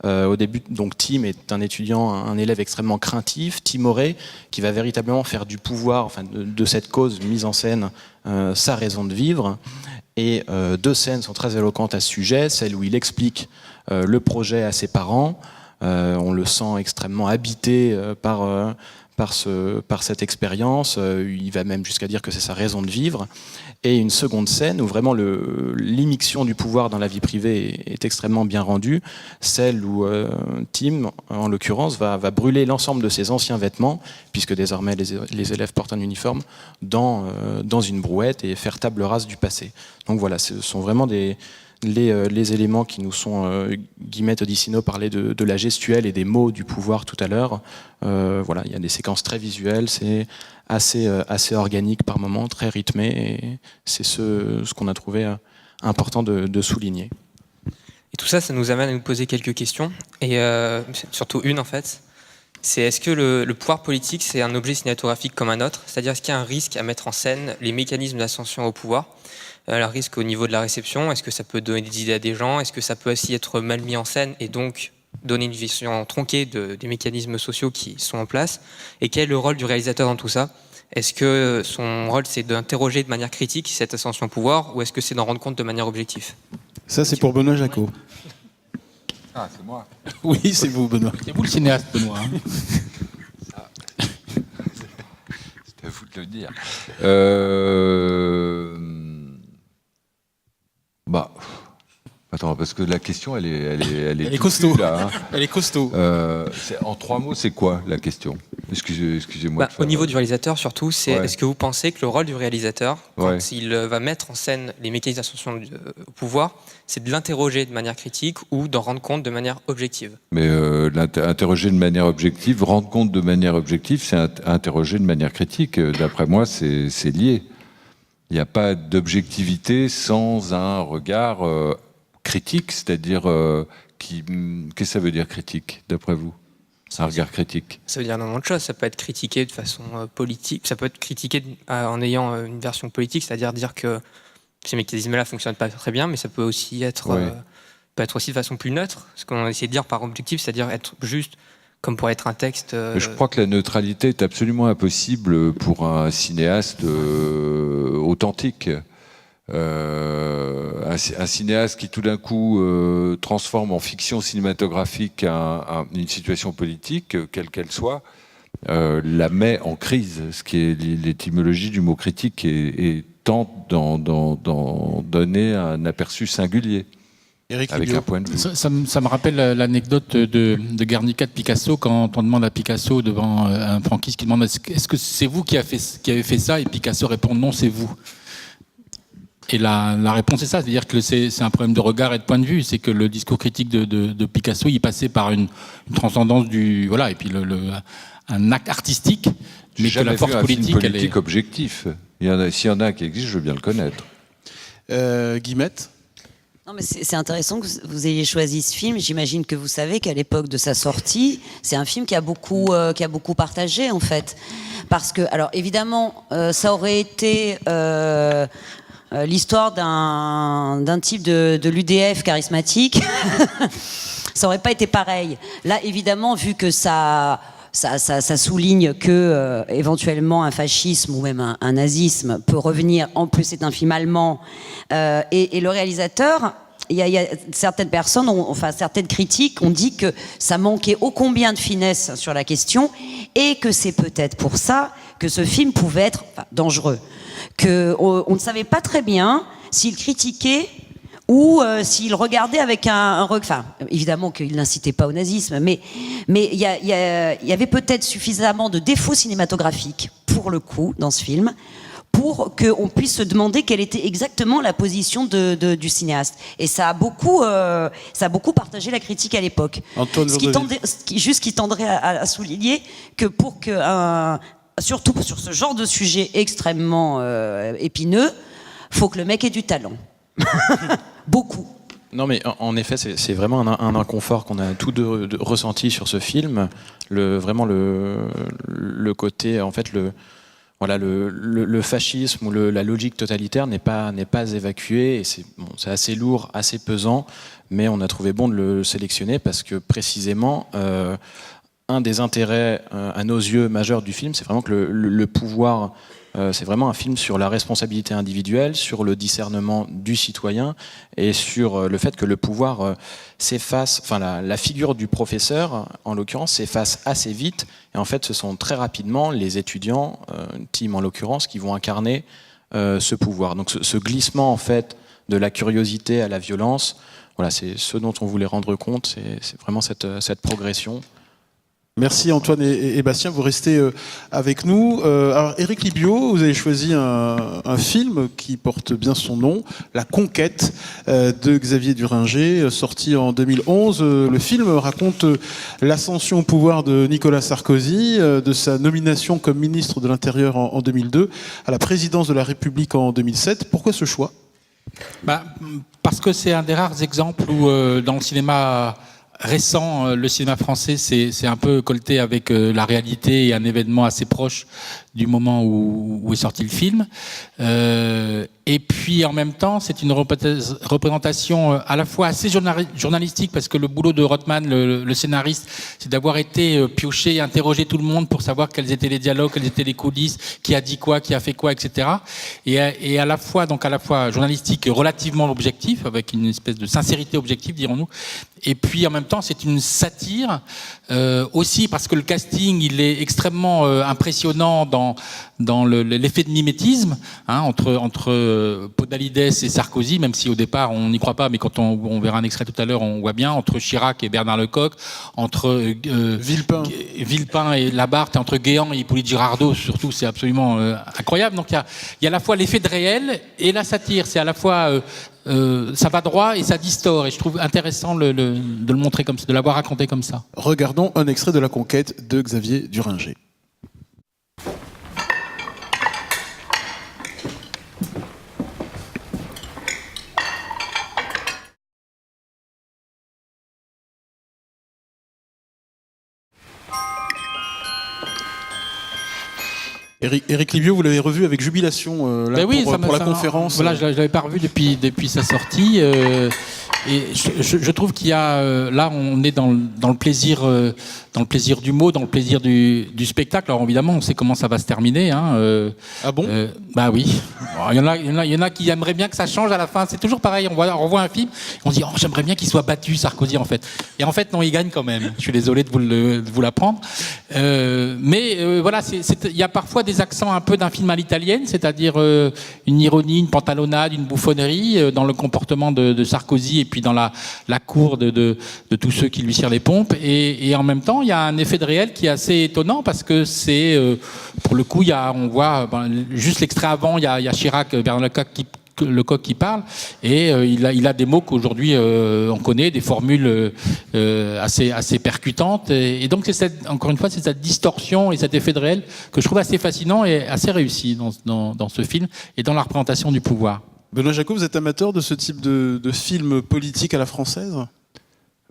Au début, donc Tim est un étudiant, un élève extrêmement craintif, timoré, qui va véritablement faire du pouvoir, enfin de cette cause mise en scène, sa raison de vivre. Et 2 scènes sont très éloquentes à ce sujet, celle où il explique le projet à ses parents. On le sent extrêmement habité par cette expérience, il va même jusqu'à dire que c'est sa raison de vivre, et une seconde scène où vraiment l'immixtion du pouvoir dans la vie privée est extrêmement bien rendue, celle où Tim, en l'occurrence, va brûler l'ensemble de ses anciens vêtements, puisque désormais les élèves portent un uniforme, dans une brouette, et faire table rase du passé. Donc voilà, ce sont vraiment les éléments qui nous sont, Guillemette Odissino parlait de la gestuelle et des mots du pouvoir tout à l'heure. Voilà, il y a des séquences très visuelles, c'est assez organique par moments, très rythmé, et c'est ce qu'on a trouvé important de souligner. Et tout ça, ça nous amène à nous poser quelques questions, et surtout une en fait. C'est est-ce que le pouvoir politique, c'est un objet cinématographique comme un autre? C'est-à-dire, est-ce qu'il y a un risque à mettre en scène les mécanismes d'ascension au pouvoir? Le risque au niveau de la réception, est-ce que ça peut donner des idées à des gens? Est-ce que ça peut aussi être mal mis en scène et donc donner une vision tronquée des mécanismes sociaux qui sont en place? Et quel est le rôle du réalisateur dans tout ça? Est-ce que son rôle, c'est d'interroger de manière critique cette ascension au pouvoir, ou est-ce que c'est d'en rendre compte de manière objective? Ça, c'est pour Benoît Jacot. Ah, c'est moi. Oui, c'est vous, Benoît. C'est vous le cinéaste, Benoît. C'est à vous de le dire. Attends, parce que la question, elle est est costaud. Là, hein. Elle est costaud. En 3 mots, c'est quoi la question? Excusez-moi. Au niveau du réalisateur, surtout, c'est Ouais. est-ce que vous pensez que le rôle du réalisateur, quand Ouais. il va mettre en scène les mécanismes d'ascension au pouvoir, c'est de l'interroger de manière critique ou d'en rendre compte de manière objective? Mais interroger de manière objective, rendre compte de manière objective, c'est interroger de manière critique. D'après moi, c'est lié. Il n'y a pas d'objectivité sans un regard critique, c'est-à-dire qu'est-ce que ça veut dire critique, d'après vous? Un regard critique. Ça veut dire énormément de choses. Ça peut être critiqué de façon politique. Ça peut être critiqué en ayant une version politique, c'est-à-dire dire que ces mécanismes-là fonctionnent pas très bien, mais ça peut aussi être, peut être aussi de façon plus neutre. Ce qu'on essaie de dire par objectif, c'est-à-dire être juste, comme pourrait être un texte. Je crois que la neutralité est absolument impossible pour un cinéaste authentique. un cinéaste qui tout d'un coup transforme en fiction cinématographique une situation politique, quelle qu'elle soit, la met en crise, ce qui est l'étymologie du mot critique, et tente d'en donner un aperçu singulier. Avec un point de vue. Ça me rappelle l'anecdote de Guernica de Picasso, quand on demande à Picasso devant un franquiste qui demande est-ce que c'est vous qui avez fait ça, et Picasso répond non, c'est vous. Et la réponse est ça, c'est-à-dire que c'est un problème de regard et de point de vue, c'est que le discours critique de Picasso, il passait par une transcendance et puis un acte artistique, mais que la force politique, elle est objectif. S'il y en a un qui existe, je veux bien le connaître. Guillemette. Non, mais c'est intéressant que vous ayez choisi ce film. J'imagine que vous savez qu'à l'époque de sa sortie, c'est un film qui a beaucoup partagé, en fait. Parce que, alors évidemment, ça aurait été l'histoire d'un type de l'UDF charismatique. Ça aurait pas été pareil. Là, évidemment, vu que ça souligne que éventuellement un fascisme ou même un nazisme peut revenir. En plus, c'est un film allemand. Et le réalisateur, il y a certaines personnes, certaines critiques ont dit que ça manquait ô combien de finesse sur la question, et que c'est peut-être pour ça que ce film pouvait être dangereux. On ne savait pas très bien s'il critiquait ou s'il regardait avec un regard, évidemment qu'il n'incitait pas au nazisme, mais il y avait peut-être suffisamment de défauts cinématographiques, pour le coup, dans ce film, pour qu'on puisse se demander quelle était exactement la position du cinéaste. Et ça a beaucoup partagé la critique à l'époque. Ce qui tendrait à souligner que surtout sur ce genre de sujet extrêmement épineux, faut que le mec ait du talent. Beaucoup. Non, mais en effet, c'est vraiment un inconfort qu'on a tous deux ressenti sur ce film. Vraiment le côté, en fait, le fascisme ou la logique totalitaire n'est pas évacué, et c'est assez lourd, assez pesant, mais on a trouvé bon de le sélectionner parce que précisément un des intérêts à nos yeux majeurs du film, c'est vraiment que le pouvoir, c'est vraiment un film sur la responsabilité individuelle, sur le discernement du citoyen et sur le fait que le pouvoir s'efface, enfin la figure du professeur en l'occurrence s'efface assez vite, et en fait ce sont très rapidement les étudiants, Tim en l'occurrence, qui vont incarner ce pouvoir. Donc ce glissement en fait de la curiosité à la violence, voilà, c'est ce dont on voulait rendre compte, c'est vraiment cette progression. Merci Antoine et Bastien, vous restez avec nous. Alors Éric Libio, vous avez choisi un film qui porte bien son nom, La Conquête de Xavier Duringer, sorti en 2011. Le film raconte l'ascension au pouvoir de Nicolas Sarkozy, de sa nomination comme ministre de l'Intérieur en 2002, à la présidence de la République en 2007. Pourquoi ce choix ? Parce que c'est un des rares exemples où dans le cinéma récent, le cinéma français c'est un peu colleté avec la réalité et un événement assez proche du moment où est sorti le film. Et puis en même temps, c'est une représentation à la fois assez journalistique, parce que le boulot de Rothman, le scénariste, c'est d'avoir été pioché et interrogé tout le monde pour savoir quels étaient les dialogues, quelles étaient les coulisses, qui a dit quoi, qui a fait quoi, etc. Et à la fois journalistique et relativement objectif, avec une espèce de sincérité objective, dirons-nous. Et puis en même temps, c'est une satire aussi, parce que le casting, il est extrêmement impressionnant dans l'effet de mimétisme, hein, entre Podalides et Sarkozy, même si au départ on n'y croit pas, mais quand on verra un extrait tout à l'heure, on voit bien, entre Chirac et Bernard Lecoq, entre Villepin et Labarthe, entre Guéant et Hippolyte Girardot, surtout, c'est absolument incroyable. Donc il y a à la fois l'effet de réel et la satire, c'est à la fois ça va droit et ça distord, et je trouve intéressant de le montrer comme ça, de l'avoir raconté comme ça. Regardons un extrait de La Conquête de Xavier Duringer. Éric Libio, vous l'avez revu avec jubilation pour la conférence. Voilà, je l'avais pas revu depuis sa sortie. Et je trouve qu'il y a là, on est dans le plaisir du mot, dans le plaisir du spectacle. Alors évidemment, on sait comment ça va se terminer. Ah bon? Bah oui. Il y en a qui aimeraient bien que ça change à la fin. C'est toujours pareil. On revoit un film, on se dit j'aimerais bien qu'il soit battu, Sarkozy, en fait. Et en fait, non, il gagne quand même. Je suis désolé de vous l'apprendre. Mais voilà, il y a parfois des accents un peu d'un film à l'italienne, c'est-à-dire une ironie, une pantalonnade, une bouffonnerie dans le comportement de Sarkozy et puis dans la cour de tous ceux qui lui cirent les pompes. Et en même temps, il y a un effet de réel qui est assez étonnant parce que c'est, pour le coup, on voit juste l'extrait avant, il y a Chirac, Bernard Lecoq qui parle, et il a des mots qu'aujourd'hui on connaît, des formules assez percutantes, et donc encore une fois, c'est cette distorsion et cet effet de réel que je trouve assez fascinant et assez réussi dans ce film et dans la représentation du pouvoir. Benoît Jacot, vous êtes amateur de ce type de film politique à la française?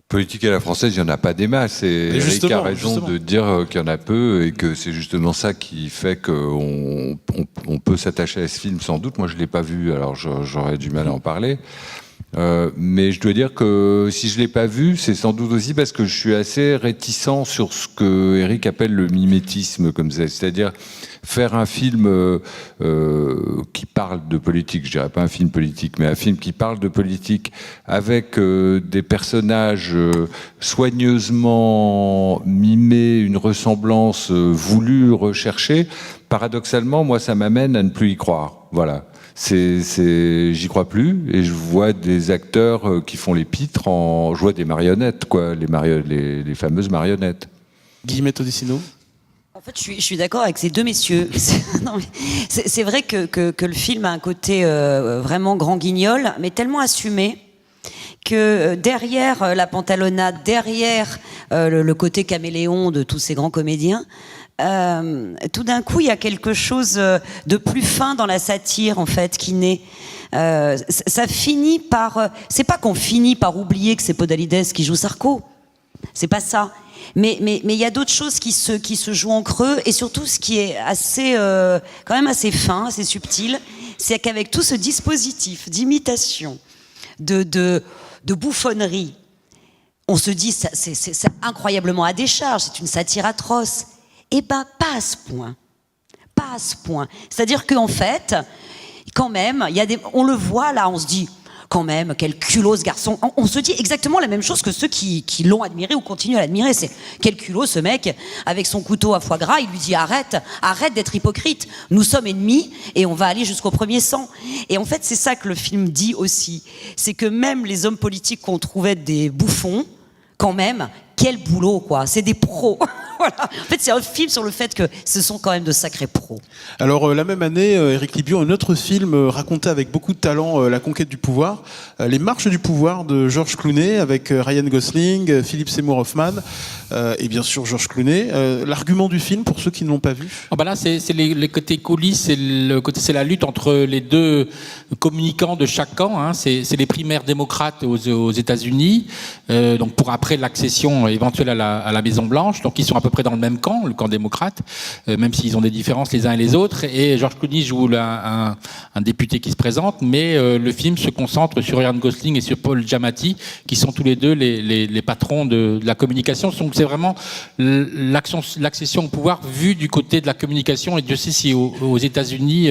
Politique à la française, il n'y en a pas des masses. Et Eric a raison de dire qu'il y en a peu et que c'est justement ça qui fait qu'on peut s'attacher à ce film sans doute. Moi, je ne l'ai pas vu, alors j'aurais du mal à en parler. Mais je dois dire que si je ne l'ai pas vu, c'est sans doute aussi parce que je suis assez réticent sur ce que Eric appelle le mimétisme, comme ça, c'est-à-dire faire un film qui parle de politique, je dirais pas un film politique, mais un film qui parle de politique avec des personnages soigneusement mimés, une ressemblance voulue, recherchée. Paradoxalement, moi, ça m'amène à ne plus y croire. Voilà. J'y crois plus, et je vois des acteurs qui font les pitres je vois des marionnettes, quoi, les fameuses marionnettes. Guillemette Odissino. En fait, je suis d'accord avec ces deux messieurs. C'est vrai que le film a un côté vraiment grand guignol, mais tellement assumé que derrière la pantalonnade, derrière le côté caméléon de tous ces grands comédiens, tout d'un coup, il y a quelque chose de plus fin dans la satire, en fait, qui naît. Ça finit par... c'est pas qu'on finit par oublier que c'est Podalides qui joue Sarko. C'est pas ça. Mais il y a d'autres choses qui se jouent en creux, et surtout, ce qui est assez, quand même assez fin, assez subtil, c'est qu'avec tout ce dispositif d'imitation, de bouffonnerie, on se dit, c'est incroyablement à décharge, c'est une satire atroce. Eh ben, pas à ce point. Pas à ce point. C'est-à-dire qu'en fait, quand même, on le voit là, on se dit, quand même, quel culot ce garçon. On se dit exactement la même chose que ceux qui l'ont admiré ou continuent à l'admirer. C'est quel culot ce mec, avec son couteau à foie gras, il lui dit arrête d'être hypocrite. Nous sommes ennemis et on va aller jusqu'au premier sang. Et en fait, c'est ça que le film dit aussi. C'est que même les hommes politiques qu'on trouvait des bouffons, quand même, quel boulot, quoi. C'est des pros. Voilà. En fait, c'est un film sur le fait que ce sont quand même de sacrés pros. Alors, la même année, Éric Libio, un autre film racontait avec beaucoup de talent la conquête du pouvoir, Les Marches du pouvoir de George Clooney, avec Ryan Gosling, Philip Seymour Hoffman, et bien sûr George Clooney. L'argument du film, pour ceux qui ne l'ont pas vu? Là, c'est les côtés coulisses, c'est la lutte entre les deux communicants de chaque camp. Hein. C'est les primaires démocrates aux États-Unis, donc pour après l'accession éventuelle à la Maison Blanche. Donc ils sont à peu près dans le même camp, le camp démocrate, même s'ils ont des différences les uns et les autres. Et George Clooney joue un député qui se présente, mais le film se concentre sur Ryan Gosling et sur Paul Giamatti, qui sont tous les deux les patrons de la communication. Donc c'est vraiment l'accession au pouvoir vue du côté de la communication. Et Dieu sait si aux États-Unis,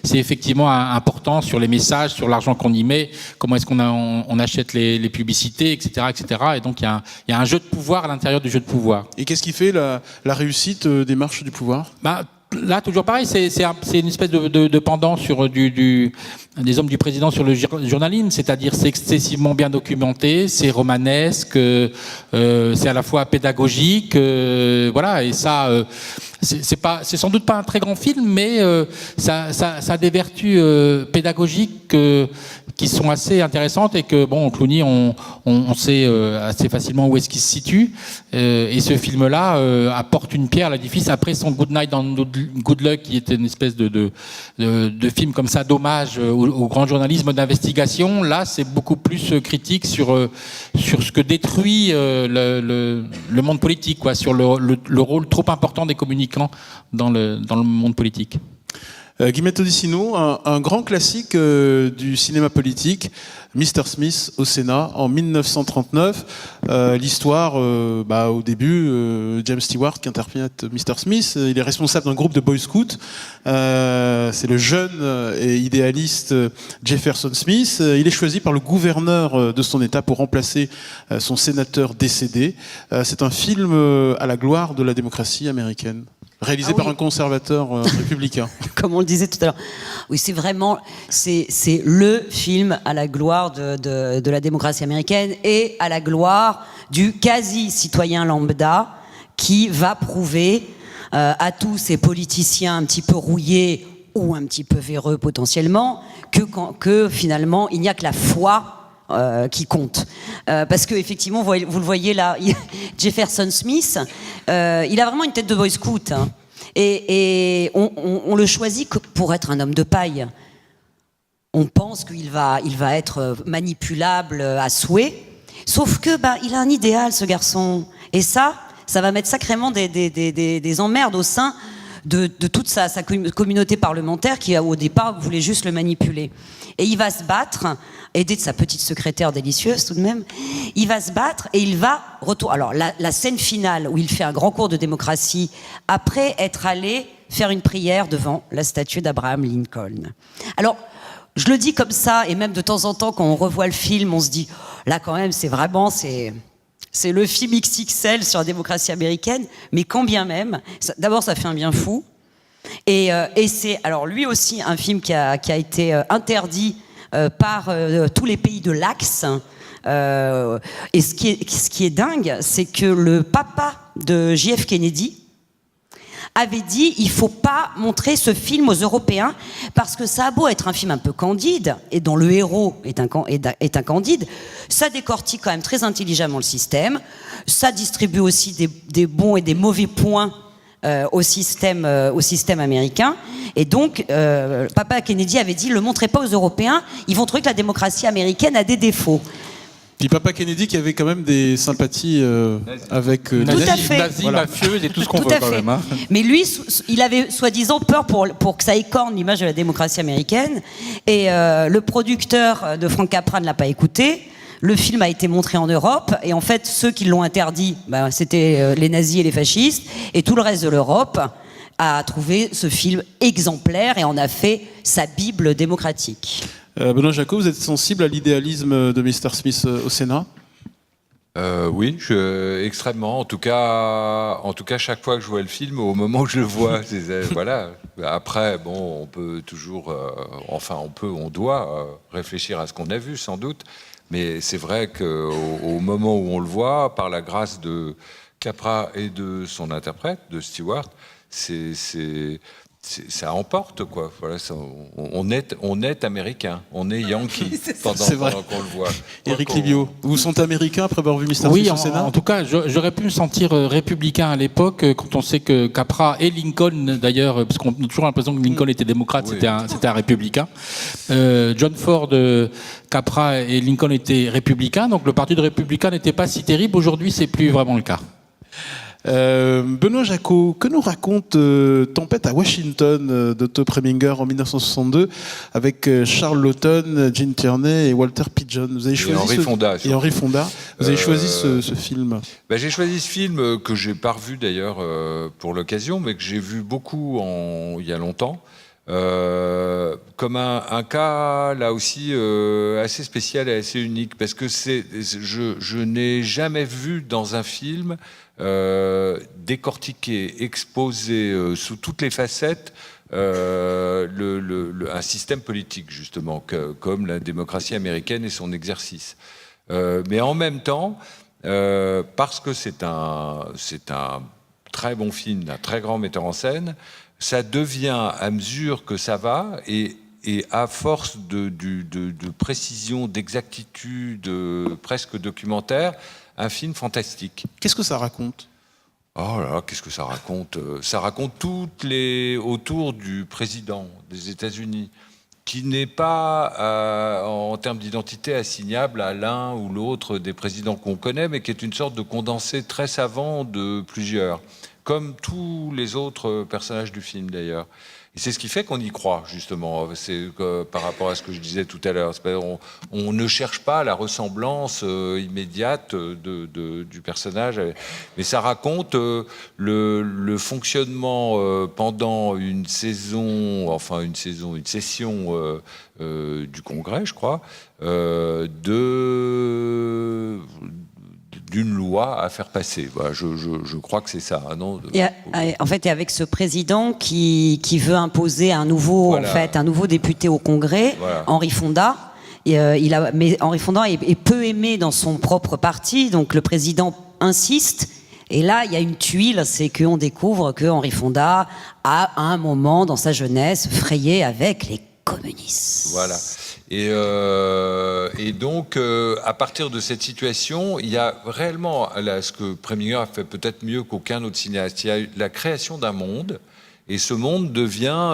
c'est effectivement important sur les messages, sur l'argent qu'on y met, comment est-ce qu'on achète les publicités, etc., etc. Et donc il y a un jeu de pouvoir à l'intérieur du jeu de pouvoir. Et qu'est-ce qui fait la réussite des marches du pouvoir? Là, toujours pareil, c'est une espèce de pendant sur des hommes du président sur le journalisme, c'est-à-dire c'est excessivement bien documenté, c'est romanesque, c'est à la fois pédagogique, voilà, et ça, c'est sans doute pas un très grand film, mais ça a des vertus pédagogiques qui sont assez intéressantes et que, bon, Clooney, on sait assez facilement où est-ce qu'il se situe, et ce film-là apporte une pierre à l'édifice après son Good Night and Good Luck, qui était une espèce de film comme ça, d'hommage au grand journalisme d'investigation. Là, c'est beaucoup plus critique sur ce que détruit le monde politique, quoi, sur le rôle trop important des communicants dans le monde politique. Guillemette Odissino, un grand classique du cinéma politique, Mr. Smith au Sénat en 1939. L'histoire, au début, James Stewart qui interprète Mr. Smith, il est responsable d'un groupe de Boy Scouts. C'est le jeune et idéaliste Jefferson Smith. Il est choisi par le gouverneur de son État pour remplacer son sénateur décédé. C'est un film à la gloire de la démocratie américaine. Réalisé par un conservateur républicain. Comme on le disait tout à l'heure. Oui, c'est vraiment, c'est le film à la gloire de la démocratie américaine et à la gloire du quasi-citoyen lambda qui va prouver à tous ces politiciens un petit peu rouillés ou un petit peu véreux potentiellement que finalement il n'y a que la foi qui compte. Parce que effectivement, vous le voyez là, Jefferson Smith, il a vraiment une tête de Boy Scout. Hein. Et on le choisit que pour être un homme de paille. On pense qu'il va être manipulable à souhait. Sauf que il a un idéal, ce garçon. Et ça va mettre sacrément des emmerdes au sein de toute sa communauté parlementaire qui, au départ, voulait juste le manipuler. Et il va se battre, aidé de sa petite secrétaire délicieuse tout de même. Il va se battre et il va retourner. Alors la scène finale où il fait un grand cours de démocratie après être allé faire une prière devant la statue d'Abraham Lincoln. Alors je le dis comme ça et même de temps en temps quand on revoit le film, on se dit là quand même c'est le film XXL sur la démocratie américaine, mais quand bien même, d'abord ça fait un bien fou. Et c'est alors lui aussi un film qui a été interdit par tous les pays de l'Axe. Et ce qui est dingue, c'est que le papa de JF Kennedy avait dit il faut pas montrer ce film aux Européens parce que ça a beau être un film un peu candide et dont le héros est un candide, ça décortique quand même très intelligemment le système, ça distribue aussi des bons et des mauvais points au système américain. Et donc, papa Kennedy avait dit, le montrez pas aux Européens, ils vont trouver que la démocratie américaine a des défauts. Puis papa Kennedy qui avait quand même des sympathies avec nazis, voilà. mafieux et tout ce qu'on Tout veut à quand fait. même. Hein. Mais lui, il avait soi-disant peur pour que ça écorne l'image de la démocratie américaine. Et le producteur de Frank Capra ne l'a pas écouté. Le film a été montré en Europe. Et en fait, ceux qui l'ont interdit, c'était les nazis et les fascistes. Et tout le reste de l'Europe a trouvé ce film exemplaire et en a fait sa Bible démocratique. Benoît Jacot, vous êtes sensible à l'idéalisme de Mr. Smith au Sénat ? Oui, extrêmement. En tout cas, chaque fois que je vois le film, au moment où je le vois, voilà. Après, bon, on peut toujours, on doit réfléchir à ce qu'on a vu, sans doute. Mais c'est vrai qu'au moment où on le voit, par la grâce de Capra et de son interprète, de Stewart, ça emporte, quoi. Voilà, on est américain, on est yankee pendant qu'on le voit. Éric Libio, vous vous sentez américain après avoir vu Mr. Smith au Sénat ? En tout cas, j'aurais pu me sentir républicain à l'époque, quand on sait que Capra et Lincoln, d'ailleurs, parce qu'on a toujours l'impression que Lincoln était démocrate, Oui. c'était un républicain. John Ford, Capra et Lincoln étaient républicains, donc le parti de républicain n'était pas si terrible. Aujourd'hui, c'est plus vraiment le cas. Benoît Jacot, que nous raconte Tempête à Washington d'Otto Preminger en 1962 avec Charles Laughton, Gene Tierney et Walter Pidgeon. Vous avez choisi Henry Fonda. Et Henry Fonda. Vous avez choisi ce film. J'ai choisi ce film que j'ai pas revu d'ailleurs pour l'occasion, mais que j'ai vu beaucoup il y a longtemps. Comme un cas là aussi assez spécial et assez unique, parce que je n'ai jamais vu dans un film décortiquer, exposer sous toutes les facettes un système politique, justement, comme la démocratie américaine et son exercice. Mais en même temps, parce que c'est un très bon film d'un très grand metteur en scène, ça devient, à mesure que ça va, et à force de précision, d'exactitude, presque documentaire, un film fantastique. Qu'est-ce que ça raconte ? Oh là là, qu'est-ce que ça raconte ? Ça raconte autour du président des États-Unis, qui n'est pas, en termes d'identité, assignable à l'un ou l'autre des présidents qu'on connaît, mais qui est une sorte de condensé très savant de plusieurs, comme tous les autres personnages du film d'ailleurs. Et c'est ce qui fait qu'on y croit, justement. C'est par rapport à ce que je disais tout à l'heure. On ne cherche pas la ressemblance immédiate du personnage, mais ça raconte le fonctionnement pendant une session du Congrès, je crois, d'une loi à faire passer. Voilà, je crois que c'est ça. Hein, non en fait, et avec ce président qui veut imposer un nouveau député au Congrès, voilà. Henri Fonda. Mais Henri Fonda est peu aimé dans son propre parti, donc le président insiste. Et là, il y a une tuile, c'est qu'on découvre que Henri Fonda a, à un moment dans sa jeunesse, frayé avec les communistes. Voilà. Et donc, à partir de cette situation, il y a réellement ce que Preminger a fait peut-être mieux qu'aucun autre cinéaste. Il y a eu la création d'un monde, et ce monde devient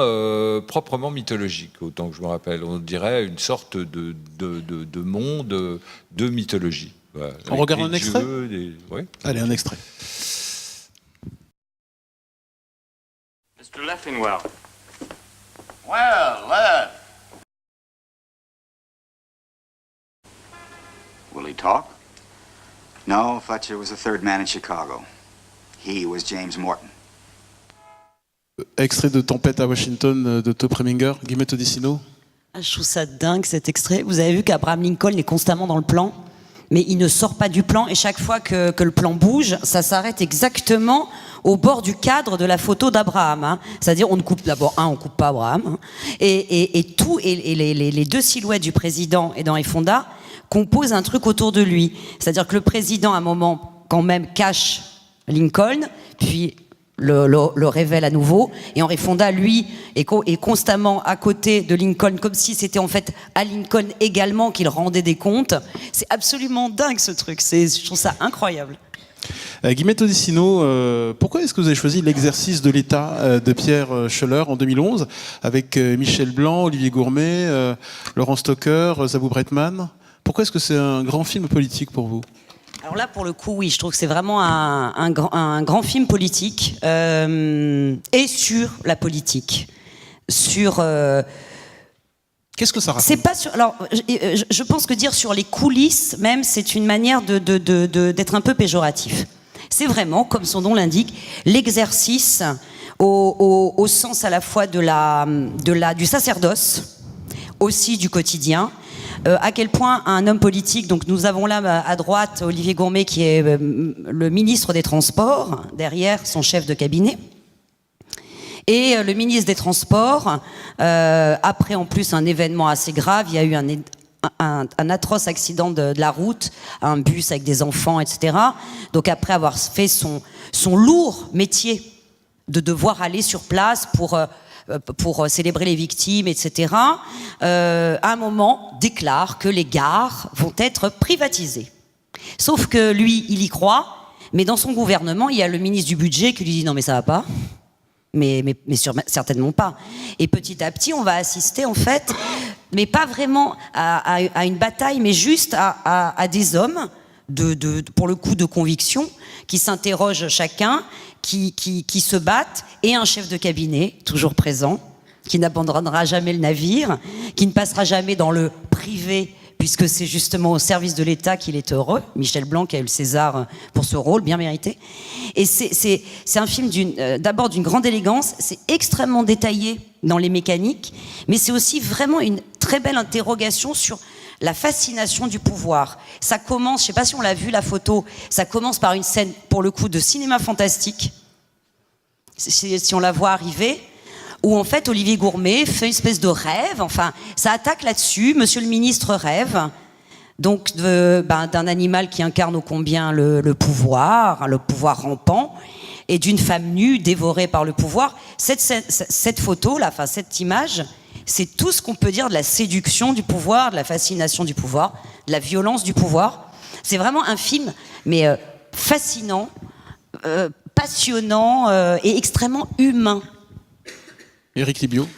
proprement mythologique, autant que je me rappelle. On dirait une sorte de monde de mythologie. Voilà. On regarde un extrait ? Oui. Allez, un extrait. Mr. Leffingwell. Well, will he talk? No, Fletcher was the third man in Chicago. He was James Morton. Extrait de Tempête à Washington de Otto Preminger, Guillemette Odissino. Je trouve ça dingue cet extrait. Vous avez vu qu'Abraham Lincoln est constamment dans le plan, mais il ne sort pas du plan, et chaque fois que le plan bouge, ça s'arrête exactement au bord du cadre de la photo d'Abraham. Hein. C'est-à-dire, on ne coupe d'abord on coupe pas Abraham, hein. et les deux silhouettes du président et d'Henri Fonda composent un truc autour de lui. C'est-à-dire que le président, à un moment, quand même, cache Lincoln, puis le révèle à nouveau, et Henri Fonda, lui, est constamment à côté de Lincoln, comme si c'était en fait à Lincoln également qu'il rendait des comptes. C'est absolument dingue ce truc, je trouve ça incroyable. Guillemette Odissino, pourquoi est-ce que vous avez choisi L'exercice de l'État de Pierre Schoeller en 2011, avec Michel Blanc, Olivier Gourmet, Laurent Stocker, Zabou Breitman? Pourquoi est-ce que c'est un grand film politique pour vous? Alors là, pour le coup, oui, je trouve que c'est vraiment un grand film politique, et sur la politique. Qu'est-ce que ça raconte? C'est pas sur. Alors, je pense que dire sur les coulisses, même, c'est une manière d'être un peu péjoratif. C'est vraiment, comme son nom l'indique, l'exercice au sens à la fois du sacerdoce, aussi du quotidien. À quel point un homme politique, donc nous avons là à droite Olivier Gourmet qui est le ministre des Transports, derrière son chef de cabinet, et le ministre des Transports, après en plus un événement assez grave, il y a eu un atroce accident de la route, un bus avec des enfants, etc. Donc après avoir fait son lourd métier de devoir aller sur place pour célébrer les victimes, etc., à un moment, déclare que les gares vont être privatisées. Sauf que lui, il y croit, mais dans son gouvernement, il y a le ministre du budget qui lui dit « Non, mais ça va pas ». Mais certainement pas. Et petit à petit, on va assister, en fait, mais pas vraiment à une bataille, mais juste à des hommes, pour le coup, de conviction, qui s'interrogent chacun, qui se battent, et un chef de cabinet, toujours présent, qui n'abandonnera jamais le navire, qui ne passera jamais dans le privé, puisque c'est justement au service de l'État qu'il est heureux. Michel Blanc qui a eu le César pour ce rôle, bien mérité. Et c'est un film d'abord d'une grande élégance, c'est extrêmement détaillé dans les mécaniques, mais c'est aussi vraiment une très belle interrogation sur la fascination du pouvoir. Ça commence, je ne sais pas si on l'a vu la photo, ça commence par une scène, pour le coup, de cinéma fantastique, si on la voit arriver, où en fait Olivier Gourmet fait une espèce de rêve, enfin ça attaque là-dessus, monsieur le ministre rêve, donc d'un animal qui incarne ô combien le pouvoir rampant, et d'une femme nue dévorée par le pouvoir. Cette photo-là, enfin cette image, c'est tout ce qu'on peut dire de la séduction du pouvoir, de la fascination du pouvoir, de la violence du pouvoir. C'est vraiment un film, mais fascinant, passionnant et extrêmement humain. Éric Libio.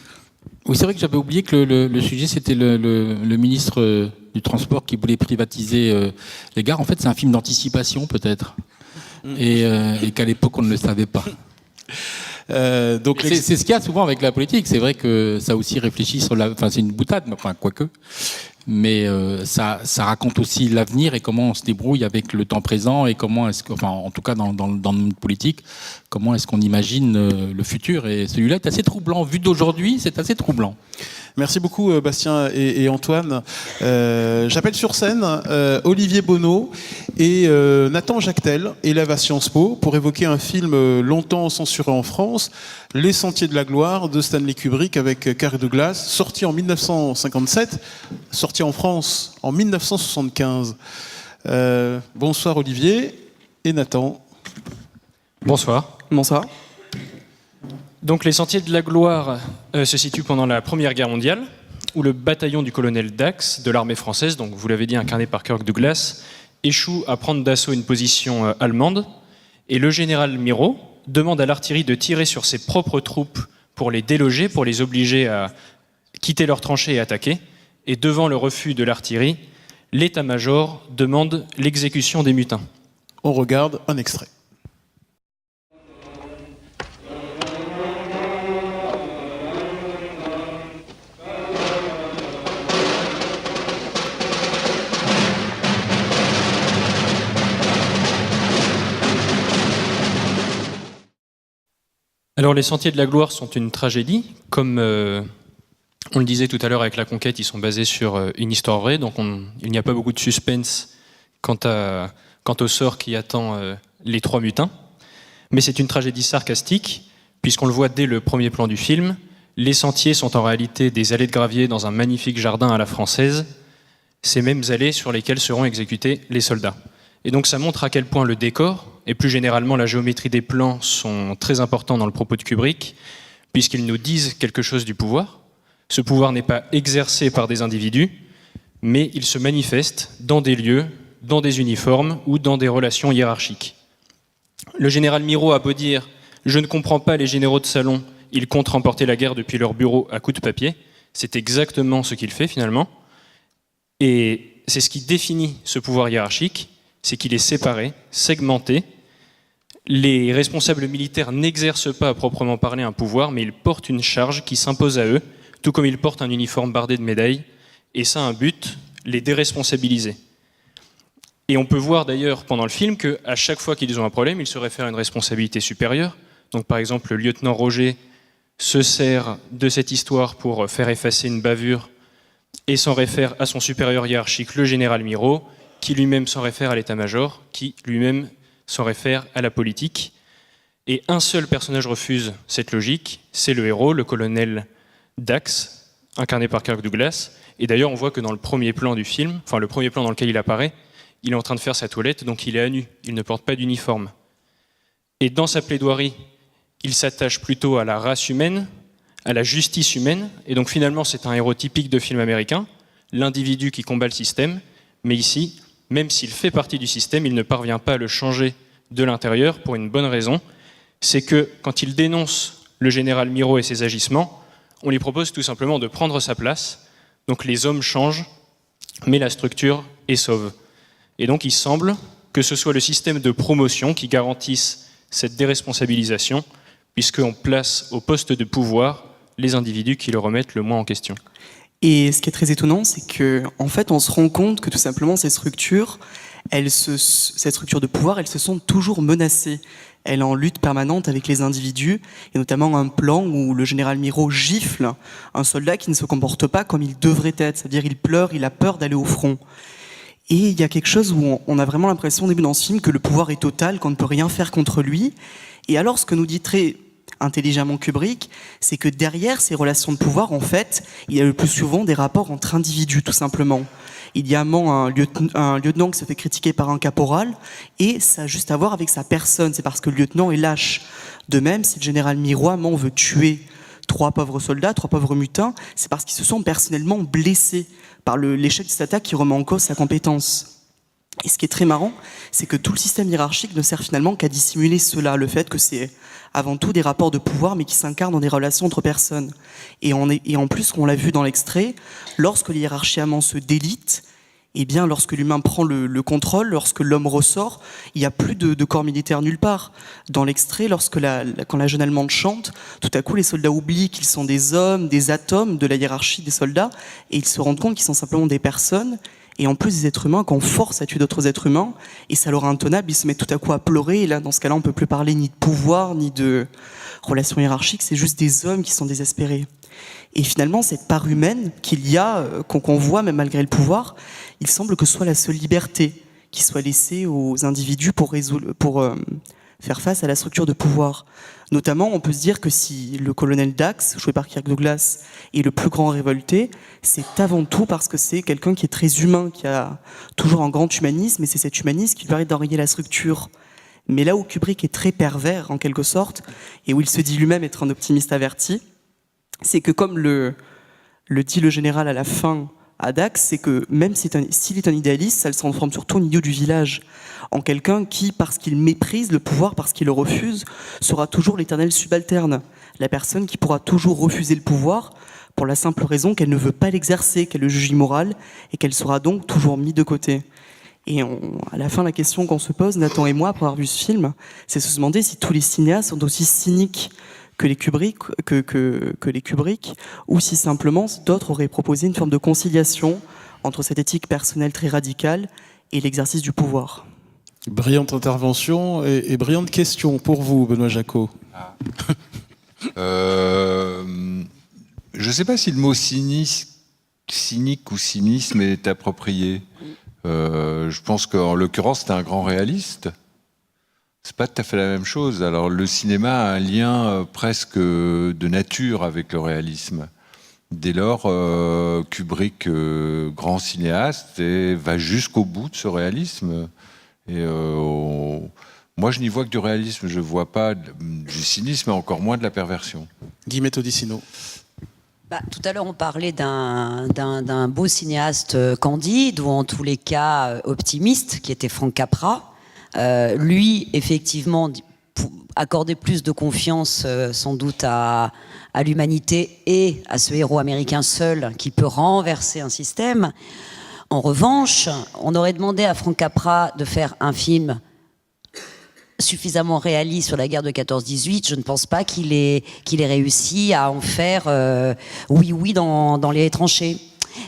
Oui, c'est vrai que j'avais oublié que le sujet, c'était le ministre du Transport qui voulait privatiser les gares. En fait, c'est un film d'anticipation, peut-être. Et qu'à l'époque, on ne le savait pas. Donc C'est ce qu'il y a souvent avec la politique. C'est vrai que ça aussi réfléchit sur la. Enfin, c'est une boutade, mais enfin, quoique. Mais ça raconte aussi l'avenir et comment on se débrouille avec le temps présent et comment est-ce que, enfin, en tout cas dans le monde politique, comment est-ce qu'on imagine le futur. Et celui-là est assez troublant. Vu d'aujourd'hui, c'est assez troublant. Merci beaucoup Bastien et Antoine. J'appelle sur scène Olivier Bonneau et Nathan Jactel, élève à Sciences Po, pour évoquer un film longtemps censuré en France, Les Sentiers de la Gloire de Stanley Kubrick avec Kirk Douglas, sorti en 1957, sorti en France en 1975. Bonsoir Olivier et Nathan. Bonsoir. Bonsoir. Donc les Sentiers de la Gloire se situent pendant la Première Guerre mondiale, où le bataillon du colonel Dax de l'armée française, donc vous l'avez dit incarné par Kirk Douglas, échoue à prendre d'assaut une position allemande, et le général Miraut demande à l'artillerie de tirer sur ses propres troupes pour les déloger, pour les obliger à quitter leurs tranchées et attaquer. Et devant le refus de l'artillerie, l'état-major demande l'exécution des mutins. On regarde un extrait. Alors les Sentiers de la Gloire sont une tragédie, comme on le disait tout à l'heure avec la conquête, ils sont basés sur une histoire vraie, donc il n'y a pas beaucoup de suspense quant au sort qui attend les trois mutins. Mais c'est une tragédie sarcastique, puisqu'on le voit dès le premier plan du film, les sentiers sont en réalité des allées de gravier dans un magnifique jardin à la française, ces mêmes allées sur lesquelles seront exécutés les soldats. Et donc ça montre à quel point le décor, et plus généralement la géométrie des plans, sont très importants dans le propos de Kubrick, puisqu'ils nous disent quelque chose du pouvoir. Ce pouvoir n'est pas exercé par des individus, mais il se manifeste dans des lieux, dans des uniformes ou dans des relations hiérarchiques. Le général Miraut a beau dire « Je ne comprends pas les généraux de salon, ils comptent remporter la guerre depuis leur bureau à coups de papier », c'est exactement ce qu'il fait finalement. Et c'est ce qui définit ce pouvoir hiérarchique, c'est qu'il est séparé, segmenté. Les responsables militaires n'exercent pas à proprement parler un pouvoir, mais ils portent une charge qui s'impose à eux, tout comme ils portent un uniforme bardé de médailles, et ça a un but, les déresponsabiliser. Et on peut voir d'ailleurs pendant le film qu'à chaque fois qu'ils ont un problème, ils se réfèrent à une responsabilité supérieure. Donc par exemple, le lieutenant Roger se sert de cette histoire pour faire effacer une bavure et s'en réfère à son supérieur hiérarchique, le général Miraut, qui lui-même s'en réfère à l'état-major, qui lui-même s'en réfère à la politique. Et un seul personnage refuse cette logique, c'est le héros, le colonel Dax, incarné par Kirk Douglas. Et d'ailleurs, on voit que dans le premier plan du film, enfin le premier plan dans lequel il apparaît, il est en train de faire sa toilette, donc il est à nu, il ne porte pas d'uniforme. Et dans sa plaidoirie, il s'attache plutôt à la race humaine, à la justice humaine, et donc finalement c'est un héros typique de film américain, l'individu qui combat le système, mais ici, même s'il fait partie du système, il ne parvient pas à le changer de l'intérieur pour une bonne raison, c'est que quand il dénonce le général Miraut et ses agissements, on lui propose tout simplement de prendre sa place, donc les hommes changent, mais la structure est sauve. Et donc il semble que ce soit le système de promotion qui garantisse cette déresponsabilisation, puisqu'on place au poste de pouvoir les individus qui le remettent le moins en question. Et ce qui est très étonnant, c'est que, en fait, on se rend compte que tout simplement ces structures, cette structure de pouvoir, elles se sont toujours menacées. Elle est en lutte permanente avec les individus, et notamment un plan où le général Miraut gifle un soldat qui ne se comporte pas comme il devrait être, c'est-à-dire il pleure, il a peur d'aller au front. Et il y a quelque chose où on a vraiment l'impression au début dans ce film que le pouvoir est total, qu'on ne peut rien faire contre lui. Et alors, ce que nous dit très intelligemment Kubrick, c'est que derrière ces relations de pouvoir, en fait, il y a le plus souvent des rapports entre individus, tout simplement. Il y a un lieutenant qui se fait critiquer par un caporal, et ça a juste à voir avec sa personne, c'est parce que le lieutenant est lâche. De même, si le général Miraut veut tuer 3 pauvres soldats, 3 pauvres mutins, c'est parce qu'ils se sont personnellement blessés par l'échec de cette attaque qui remet en cause sa compétence. Et ce qui est très marrant, c'est que tout le système hiérarchique ne sert finalement qu'à dissimuler cela, le fait que c'est avant tout des rapports de pouvoir, mais qui s'incarnent dans des relations entre personnes. Et en plus, on l'a vu dans l'extrait, lorsque les hiérarchies amants se délitent, eh bien, lorsque l'humain prend le contrôle, lorsque l'homme ressort, il n'y a plus de corps militaire nulle part. Dans l'extrait, quand la jeune Allemande chante, tout à coup, les soldats oublient qu'ils sont des hommes, des atomes de la hiérarchie des soldats, et ils se rendent compte qu'ils sont simplement des personnes, et en plus des êtres humains qu'on force à tuer d'autres êtres humains, et ça leur est intenable, ils se mettent tout à coup à pleurer, et là, dans ce cas-là, on ne peut plus parler ni de pouvoir, ni de relations hiérarchiques, c'est juste des hommes qui sont désespérés. Et finalement, cette part humaine qu'il y a, qu'on voit même malgré le pouvoir, il semble que ce soit la seule liberté qui soit laissée aux individus pour faire face à la structure de pouvoir. Notamment, on peut se dire que si le colonel Dax, joué par Kirk Douglas, est le plus grand révolté, c'est avant tout parce que c'est quelqu'un qui est très humain, qui a toujours un grand humanisme, et c'est cet humanisme qui lui permet d'enrayer la structure. Mais là où Kubrick est très pervers, en quelque sorte, et où il se dit lui-même être un optimiste averti, c'est que comme le dit le général à la fin à Dax, c'est que même s'il est un idéaliste, ça le transforme surtout au milieu du village, en quelqu'un qui, parce qu'il méprise le pouvoir, parce qu'il le refuse, sera toujours l'éternel subalterne, la personne qui pourra toujours refuser le pouvoir pour la simple raison qu'elle ne veut pas l'exercer, qu'elle le juge immoral, et qu'elle sera donc toujours mise de côté. Et à la fin, la question qu'on se pose, Nathan et moi, après avoir vu ce film, c'est se demander si tous les cinéastes sont aussi cyniques que les Kubrick, ou si simplement d'autres auraient proposé une forme de conciliation entre cette éthique personnelle très radicale et l'exercice du pouvoir. Brillante intervention et brillante question pour vous, Benoît Jacot. Je ne sais pas si le mot cynique ou cynisme est approprié. Je pense qu'en l'occurrence, c'est un grand réaliste. C'est pas tout à fait la même chose. Alors, le cinéma a un lien presque de nature avec le réalisme. Dès lors, Kubrick, grand cinéaste, va jusqu'au bout de ce réalisme. Et moi, je n'y vois que du réalisme. Je ne vois pas du cynisme, et encore moins de la perversion. Guillemette Odissino. Tout à l'heure, on parlait d'un beau cinéaste candide, ou en tous les cas optimiste, qui était Frank Capra. Lui, effectivement, accordait plus de confiance sans doute à l'humanité et à ce héros américain seul qui peut renverser un système. En revanche, on aurait demandé à Frank Capra de faire un film suffisamment réaliste sur la guerre de 14-18, je ne pense pas qu'il ait réussi à en faire oui dans les tranchées.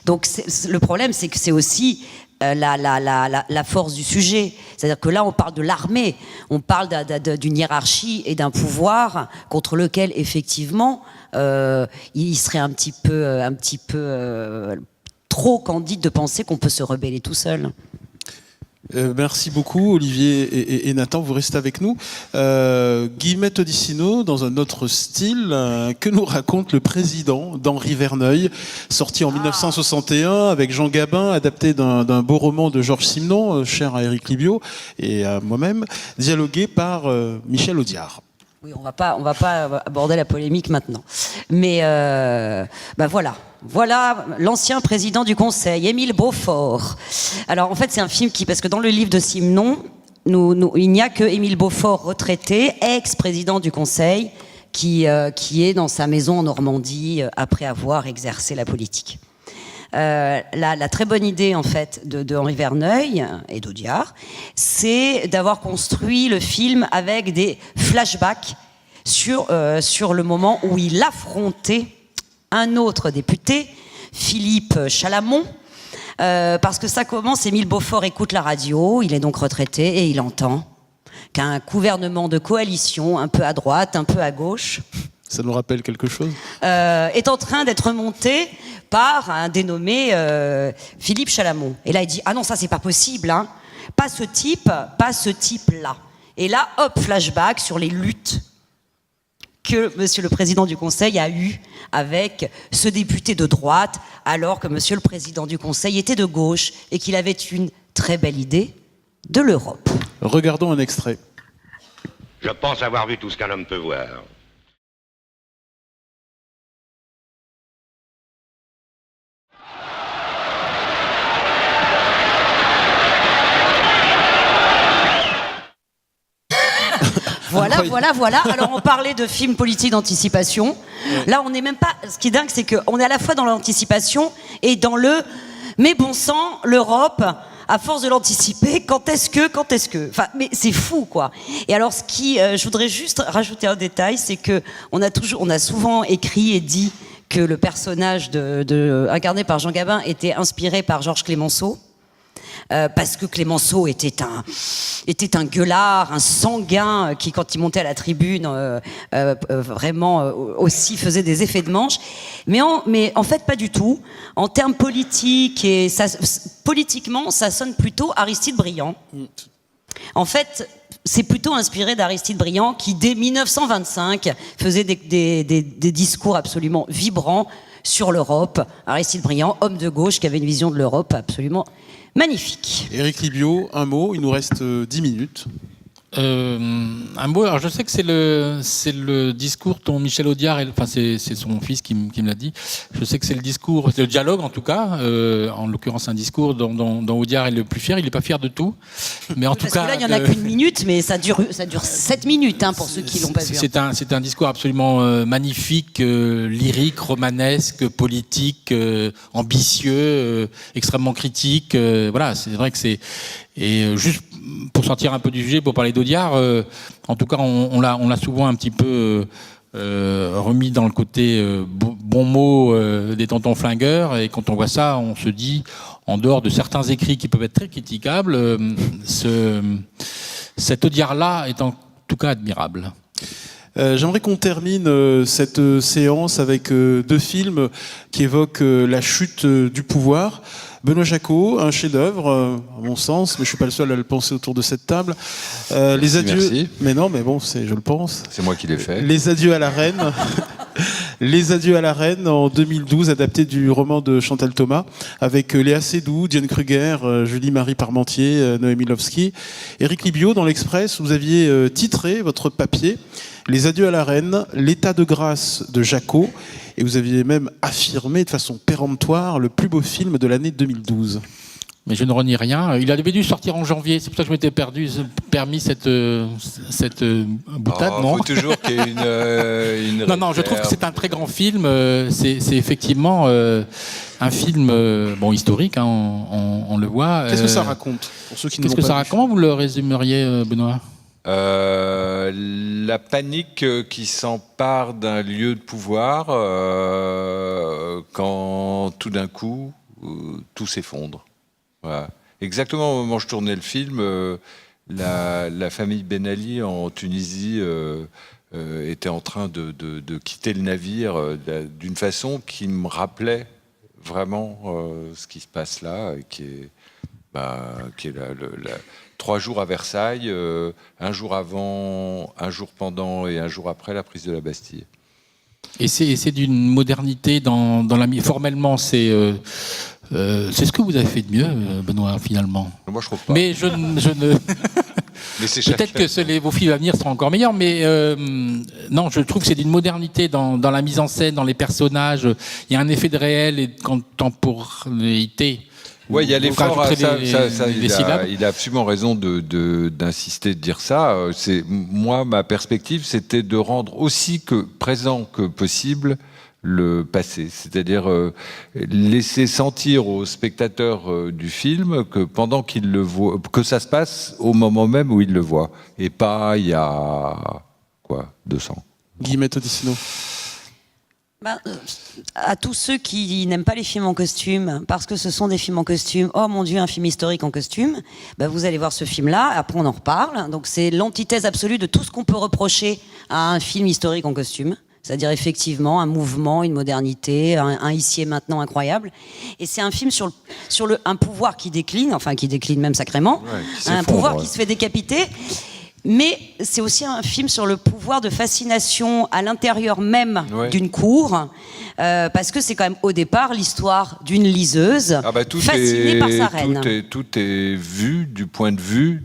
Donc le problème, c'est que c'est aussi la force du sujet. C'est-à-dire que là, on parle de l'armée, on parle d'une hiérarchie et d'un pouvoir contre lequel, effectivement, il serait un petit peu trop candide de penser qu'on peut se rebeller tout seul. Merci beaucoup Olivier et Nathan, vous restez avec nous. Guillemette Odissino, dans un autre style, que nous raconte Le Président d'Henri Verneuil, sorti en 1961 avec Jean Gabin, adapté d'un beau roman de Georges Simenon, cher à Éric Libio et à moi-même, dialogué par Michel Audiard. Oui, on va pas aborder la polémique maintenant. Mais voilà l'ancien président du Conseil, Émile Beaufort. Alors en fait, c'est un film parce que dans le livre de Simenon, il n'y a que Émile Beaufort, retraité, ex-président du Conseil, qui est dans sa maison en Normandie après avoir exercé la politique. La très bonne idée en fait de Henri Verneuil et d'Audiard, c'est d'avoir construit le film avec des flashbacks sur le moment où il affrontait un autre député, Philippe Chalamont, parce que ça commence, Émile Beaufort écoute la radio, il est donc retraité et il entend qu'un gouvernement de coalition, un peu à droite, un peu à gauche, ça nous rappelle quelque chose, est en train d'être monté par un dénommé Philippe Chalamont. Et là, il dit « Ah non, ça, c'est pas possible, hein. Pas ce type-là. » Et là, hop, flashback sur les luttes que Monsieur le Président du Conseil a eues avec ce député de droite, alors que Monsieur le Président du Conseil était de gauche et qu'il avait une très belle idée de l'Europe. Regardons un extrait. Je pense avoir vu tout ce qu'un homme peut voir. Voilà. Alors, on parlait de films politiques d'anticipation. Là, on n'est même pas... Ce qui est dingue, c'est qu'on est à la fois dans l'anticipation et dans le... Mais bon sang, l'Europe, à force de l'anticiper, quand est-ce que, enfin, mais c'est fou, quoi. Et alors, je voudrais juste rajouter un détail, c'est que on a souvent écrit et dit que le personnage incarné par Jean Gabin était inspiré par Georges Clemenceau. Parce que Clemenceau était un gueulard, un sanguin qui, quand il montait à la tribune, vraiment aussi faisait des effets de manche. Mais en fait, pas du tout. En termes politiques, politiquement, ça sonne plutôt Aristide Briand. En fait, c'est plutôt inspiré d'Aristide Briand qui, dès 1925, faisait des discours absolument vibrants sur l'Europe. Aristide Briand, homme de gauche qui avait une vision de l'Europe absolument magnifique. Éric Libio, un mot, il nous reste 10 minutes. Un mot, alors je sais que c'est le discours dont Michel Audiard, enfin c'est son fils qui me l'a dit, je sais que c'est le dialogue en tout cas, en l'occurrence un discours dont Audiard est le plus fier, il n'est pas fier de tout, mais en tout cas... Parce que là il n'y en a qu'une minute, mais ça dure 7 minutes hein, pour ceux qui l'ont pas vu. C'est un discours absolument magnifique, lyrique, romanesque, politique, ambitieux, extrêmement critique, voilà, c'est vrai que c'est... Et juste pour sortir un peu du sujet, pour parler d'Audiard, en tout cas, on l'a souvent un petit peu remis dans le côté bon mot des tontons flingueurs. Et quand on voit ça, on se dit, en dehors de certains écrits qui peuvent être très critiquables, cet Audiard-là est en tout cas admirable. J'aimerais qu'on termine cette séance avec 2 films qui évoquent la chute du pouvoir. Benoît Jacquot, un chef-d'œuvre, à mon sens, mais je suis pas le seul à le penser autour de cette table. Les adieux. Merci. Mais non, mais bon, je le pense. C'est moi qui l'ai fait. Les adieux à la reine. Les adieux à la reine en 2012, adapté du roman de Chantal Thomas, avec Léa Seydoux, Diane Kruger, Julie-Marie Parmentier, Noémie Lovski. Éric Libio, dans l'Express, vous aviez titré votre papier Les adieux à la reine, l'état de grâce de Jacquot. Et vous aviez même affirmé de façon péremptoire le plus beau film de l'année 2012. Mais je ne renie rien. Il avait dû sortir en janvier. C'est pour ça que je m'étais permis cette boutade, non ? Il faut toujours qu'il y ait une Non, je trouve que c'est un très grand film. C'est effectivement un film historique, hein, on le voit. Qu'est-ce que ça raconte pour ceux qui ne l'ont pas vu ? Comment vous le résumeriez, Benoît ? La panique qui s'empare d'un lieu de pouvoir quand tout d'un coup tout s'effondre. Voilà. Exactement au moment où je tournais le film, la famille Ben Ali en Tunisie était en train de quitter le navire d'une façon qui me rappelait vraiment ce qui se passe là, qui est 3 jours à Versailles, un jour avant, un jour pendant et un jour après la prise de la Bastille. Et c'est d'une modernité formellement, c'est ce que vous avez fait de mieux, Benoît, finalement. Moi, je trouve pas. Mais je ne. Mais c'est peut-être que vos films à venir seront encore meilleurs, mais non, je trouve que c'est d'une modernité dans la mise en scène, dans les personnages. Il y a un effet de réel et de contemporanéité. Oui, il y a l'effort. Il a absolument raison d'insister, de dire ça. Moi, ma perspective, c'était de rendre aussi présent que possible le passé, c'est-à-dire laisser sentir au spectateur du film que pendant qu'il le voit, que ça se passe au moment même où il le voit, et pas il y a 200. Guillemette Odissino. À tous ceux qui n'aiment pas les films en costume, parce que ce sont des films en costume, oh mon Dieu, un film historique en costume, vous allez voir ce film-là, après on en reparle. Donc c'est l'antithèse absolue de tout ce qu'on peut reprocher à un film historique en costume. C'est-à-dire effectivement un mouvement, une modernité, un ici et maintenant incroyable. Et c'est un film sur un pouvoir qui décline, même sacrément, un pouvoir qui se fait décapiter. Mais c'est aussi un film sur le pouvoir de fascination à l'intérieur même d'une cour, parce que c'est quand même au départ l'histoire d'une liseuse fascinée par sa reine. Tout est vu du point de vue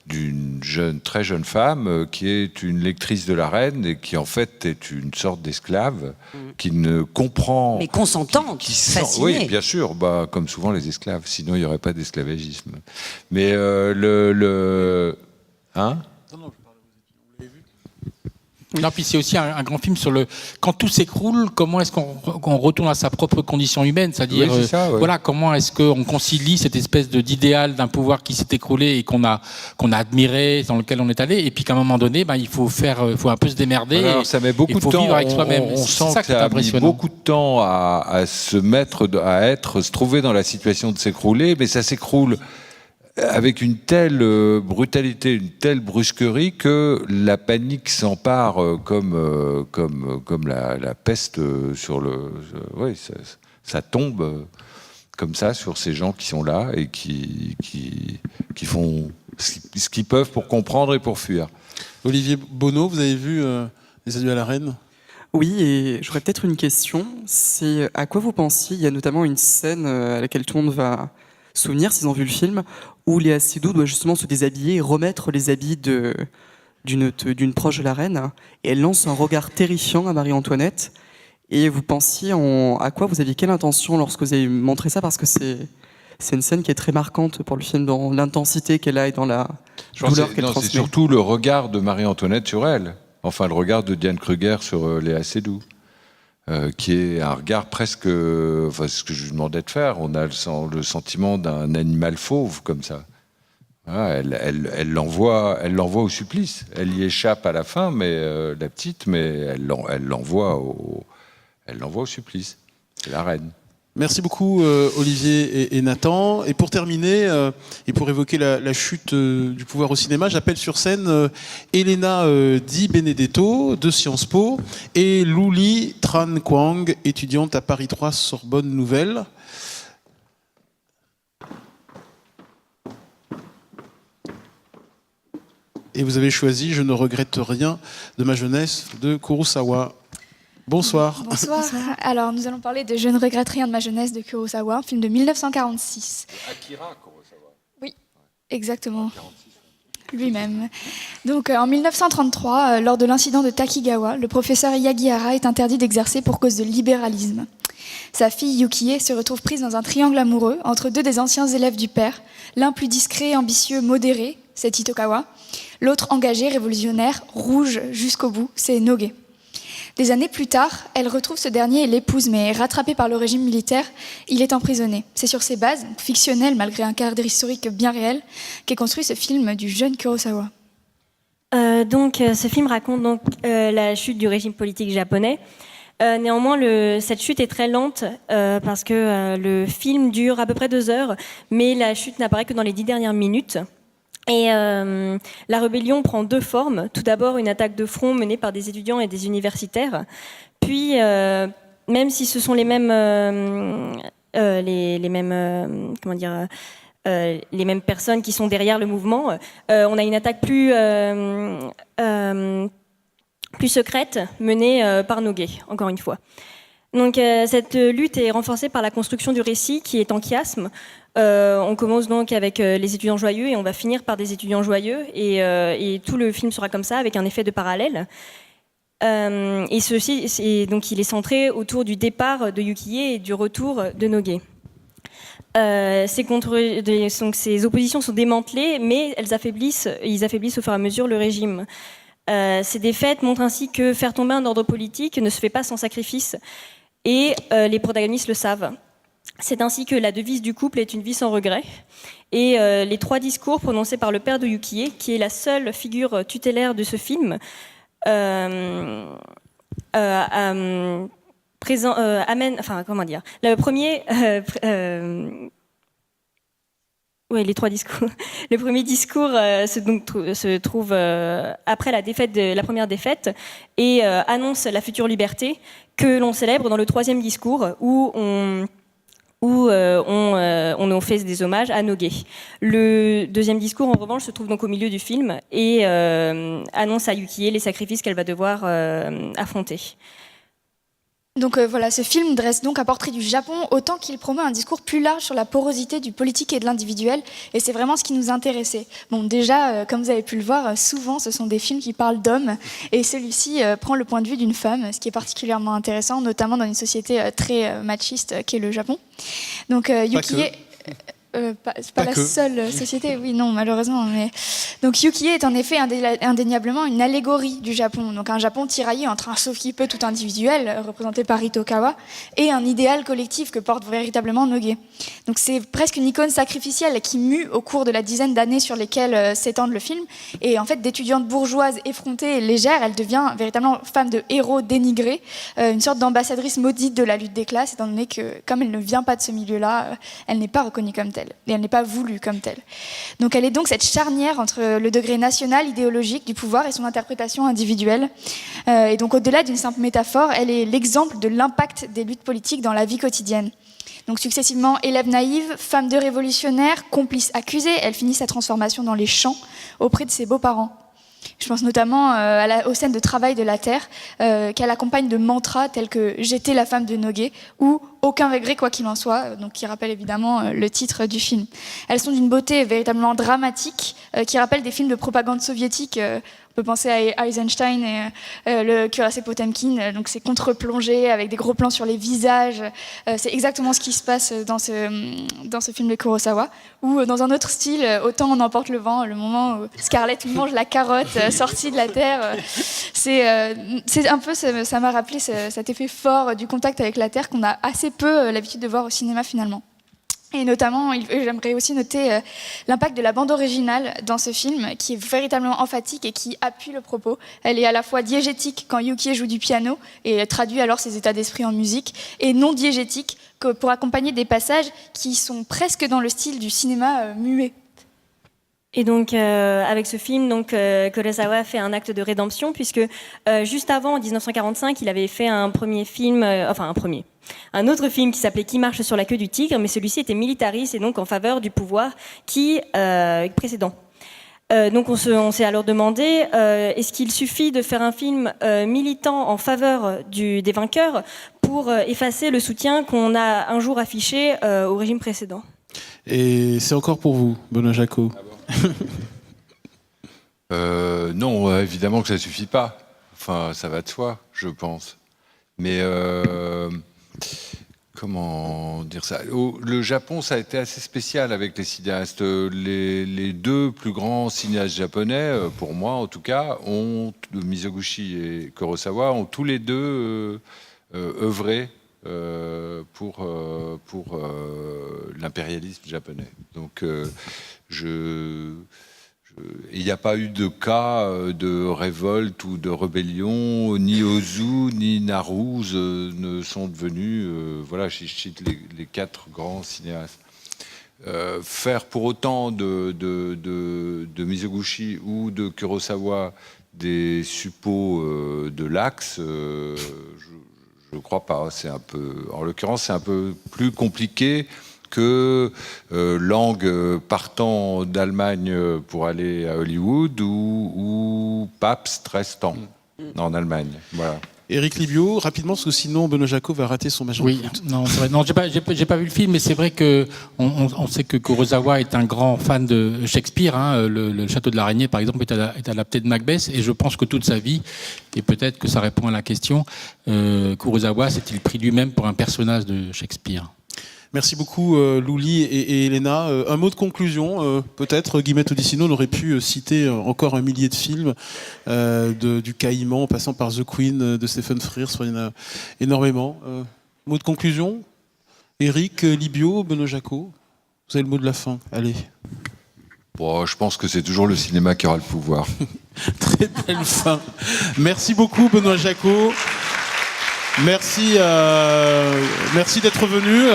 d'une très jeune femme qui est une lectrice de la reine et qui en fait est une sorte d'esclave qui ne comprend... Mais consentante, fascinée. Oui, bien sûr, comme souvent les esclaves, sinon il n'y aurait pas d'esclavagisme. Mais Hein ? Non, je parle, vous l'avez vu ? Non, puis c'est aussi un grand film sur le quand tout s'écroule, comment est-ce qu'on retourne à sa propre condition humaine, c'est-à-dire Oui, c'est ça, ouais. voilà, comment est-ce qu'on concilie cette espèce d'idéal d'un pouvoir qui s'est écroulé et qu'on a admiré, dans lequel on est allé, et puis qu'à un moment donné, il faut un peu se démerder. Voilà, alors ça met beaucoup de temps. Vivre avec soi-même. On C'est sent ça que qui est ça a mis impressionnant. beaucoup de temps à se trouver dans la situation de s'écrouler, mais ça s'écroule avec une telle brutalité, une telle brusquerie que la panique s'empare comme la peste sur le. Oui, ça tombe comme ça sur ces gens qui sont là et qui font ce qu'ils peuvent pour comprendre et pour fuir. Olivier Bonneau, vous avez vu Les Adieux à la Reine ? Oui, et j'aurais peut-être une question. C'est à quoi vous pensiez? Il y a notamment une scène à laquelle tout le monde va souvenir, s'ils ont vu le film, où Léa Seydoux doit justement se déshabiller et remettre les habits d'une proche de la reine. Et elle lance un regard terrifiant à Marie-Antoinette. Et vous pensiez à quoi vous aviez quelle intention lorsque vous avez montré ça? Parce que c'est une scène qui est très marquante pour le film, dans l'intensité qu'elle a et dans la douleur qu'elle transmet. C'est surtout le regard de Marie-Antoinette sur elle. Enfin, le regard de Diane Kruger sur Léa Seydoux. Qui est un regard presque... ce que je lui demandais de faire. On a le sentiment d'un animal fauve, comme ça. Voilà, elle l'envoie au supplice. Elle y échappe à la fin, mais la petite, mais elle l'envoie au supplice. C'est la reine. Merci beaucoup Olivier et Nathan. Et pour terminer, et pour évoquer la chute du pouvoir au cinéma, j'appelle sur scène Elena Di Benedetto de Sciences Po et Luli Tran Quang, étudiante à Paris 3 Sorbonne Nouvelle. Et vous avez choisi Je ne regrette rien de ma jeunesse de Kurosawa. Bonsoir. Bonsoir. Alors, nous allons parler de Je ne regrette rien de ma jeunesse de Kurosawa, un film de 1946. Akira Kurosawa. Oui, exactement. Lui-même. Donc, en 1933, lors de l'incident de Takigawa, le professeur Yagihara est interdit d'exercer pour cause de libéralisme. Sa fille Yukie se retrouve prise dans un triangle amoureux entre deux des anciens élèves du père, l'un plus discret, ambitieux, modéré, c'est Itokawa, l'autre engagé, révolutionnaire, rouge jusqu'au bout, c'est Noge. Des années plus tard, elle retrouve ce dernier et l'épouse, mais rattrapé par le régime militaire, il est emprisonné. C'est sur ces bases, fictionnelles malgré un cadre historique bien réel, qu'est construit ce film du jeune Kurosawa. Ce film raconte la chute du régime politique japonais. Néanmoins, cette chute est très lente parce que le film dure à peu près 2 heures, mais la chute n'apparaît que dans les 10 dernières minutes. Et la rébellion prend 2 formes. Tout d'abord, une attaque de front menée par des étudiants et des universitaires. Puis, même si ce sont les mêmes personnes qui sont derrière le mouvement, on a une attaque plus secrète menée par Noge, encore une fois. Donc cette lutte est renforcée par la construction du récit qui est en chiasme. On commence donc avec les étudiants joyeux et on va finir par des étudiants joyeux et tout le film sera comme ça avec un effet de parallèle. Donc il est centré autour du départ de Yukie et du retour de Noge. Ces oppositions sont démantelées, mais ils affaiblissent au fur et à mesure le régime. Ces défaites montrent ainsi que faire tomber un ordre politique ne se fait pas sans sacrifice, et les protagonistes le savent. C'est ainsi que la devise du couple est une vie sans regret, et les 3 discours prononcés par le père de Yukie, qui est la seule figure tutélaire de ce film, le premier... les 3 discours. Le premier discours se trouve après la première défaite et annonce la future liberté que l'on célèbre dans le 3e discours où on fait des hommages à Noge. Le 2e discours, en revanche, se trouve donc au milieu du film et annonce à Yukie les sacrifices qu'elle va devoir affronter. Donc voilà, ce film dresse donc un portrait du Japon autant qu'il promeut un discours plus large sur la porosité du politique et de l'individuel, et c'est vraiment ce qui nous intéressait. Bon, déjà, comme vous avez pu le voir, souvent ce sont des films qui parlent d'hommes, et celui-ci prend le point de vue d'une femme, ce qui est particulièrement intéressant, notamment dans une société très machiste qu'est le Japon. Donc Yukie... c'est pas la seule société, oui, non, malheureusement. Mais... Donc Yukie est en effet indéniablement une allégorie du Japon. Donc un Japon tiraillé entre un sauve-qui-peut tout individuel, représenté par Itokawa, et un idéal collectif que porte véritablement Noge. Donc c'est presque une icône sacrificielle qui mue au cours de la dizaine d'années sur lesquelles s'étend le film. Et en fait, d'étudiante bourgeoise effrontée et légère, elle devient véritablement femme de héros dénigré, une sorte d'ambassadrice maudite de la lutte des classes, étant donné que, comme elle ne vient pas de ce milieu-là, elle n'est pas reconnue comme telle. Et elle n'est pas voulue comme telle. Donc elle est donc cette charnière entre le degré national, idéologique du pouvoir et son interprétation individuelle. Et donc au-delà d'une simple métaphore, elle est l'exemple de l'impact des luttes politiques dans la vie quotidienne. Donc successivement, élève naïve, femme de révolutionnaire, complice accusée, elle finit sa transformation dans les champs auprès de ses beaux-parents. Je pense notamment aux scènes de travail de la terre qu'elle accompagne de mantras tels que « J'étais la femme de Noge » ou « Aucun regret quoi qu'il en soit », donc qui rappelle évidemment le titre du film. Elles sont d'une beauté véritablement dramatique qui rappelle des films de propagande soviétique. On peut penser à Eisenstein et le cuirassé Potemkin, donc c'est contre-plongé avec des gros plans sur les visages. C'est exactement ce qui se passe dans ce film de Kurosawa. Ou dans un autre style, Autant en emporte le vent, le moment où Scarlett mange la carotte sortie de la terre. C'est un peu, ça m'a rappelé cet effet fort du contact avec la terre qu'on a assez peu l'habitude de voir au cinéma finalement. Et notamment, j'aimerais aussi noter l'impact de la bande originale dans ce film, qui est véritablement emphatique et qui appuie le propos. Elle est à la fois diégétique quand Yukie joue du piano et traduit alors ses états d'esprit en musique, et non diégétique pour accompagner des passages qui sont presque dans le style du cinéma muet. Et donc, avec ce film, Kurosawa fait un acte de rédemption, puisque juste avant, en 1945, il avait fait un premier film, un autre film qui s'appelait Qui marche sur la queue du tigre, mais celui-ci était militariste et donc en faveur du pouvoir précédent. Donc on s'est alors demandé, est-ce qu'il suffit de faire un film militant en faveur des vainqueurs pour effacer le soutien qu'on a un jour affiché au régime précédent? Et c'est encore pour vous, Benoît Jacot. Non, évidemment que ça suffit pas. Enfin, ça va de soi, je pense. Mais comment dire ça? Le Japon, ça a été assez spécial avec les cinéastes. Les deux plus grands cinéastes japonais, pour moi en tout cas, Mizoguchi et Kurosawa, ont tous les deux œuvré pour l'impérialisme japonais. Donc il n'y a pas eu de cas de révolte ou de rébellion, ni Ozu ni Naruse ne sont devenus, voilà, je cite les quatre grands cinéastes. Faire pour autant de Mizoguchi ou de Kurosawa des suppôts de l'Axe, je ne crois pas. C'est un peu, en l'occurrence, c'est un peu plus compliqué que Lang partant d'Allemagne pour aller à Hollywood ou Pabst restant en Allemagne. Voilà. Éric Libio, rapidement, parce que sinon Benoît Jacot va rater son match. Oui, non, c'est vrai. Non, j'ai pas vu le film, mais c'est vrai que on sait que Kurosawa est un grand fan de Shakespeare. Hein, le Château de l'Araignée, par exemple, est adapté de Macbeth, et je pense que toute sa vie, et peut-être que ça répond à la question, Kurosawa s'est-il pris lui-même pour un personnage de Shakespeare? Merci beaucoup Louli et Elena. Un mot de conclusion, peut-être Guillemette Odissino aurait pu citer encore un millier de films, du Caïman en passant par The Queen de Stephen Frears, il y en a énormément. Mot de conclusion, Éric Libio, Benoît Jacot, vous avez le mot de la fin, allez. Bon, je pense que c'est toujours le cinéma qui aura le pouvoir. Très belle fin. Merci beaucoup Benoît Jacot. Merci, merci d'être venu,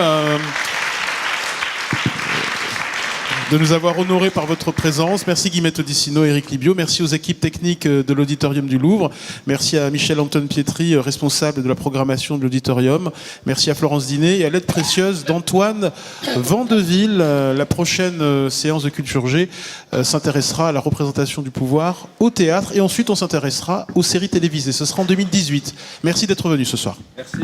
de nous avoir honorés par votre présence. Merci Guillemette Odissino, Éric Libio. Merci aux équipes techniques de l'Auditorium du Louvre. Merci à Michel-Antoine Pietri, responsable de la programmation de l'Auditorium. Merci à Florence Dinet et à l'aide précieuse d'Antoine Vandeville. La prochaine séance de Culture G s'intéressera à la représentation du pouvoir au théâtre et ensuite on s'intéressera aux séries télévisées. Ce sera en 2018. Merci d'être venu ce soir. Merci.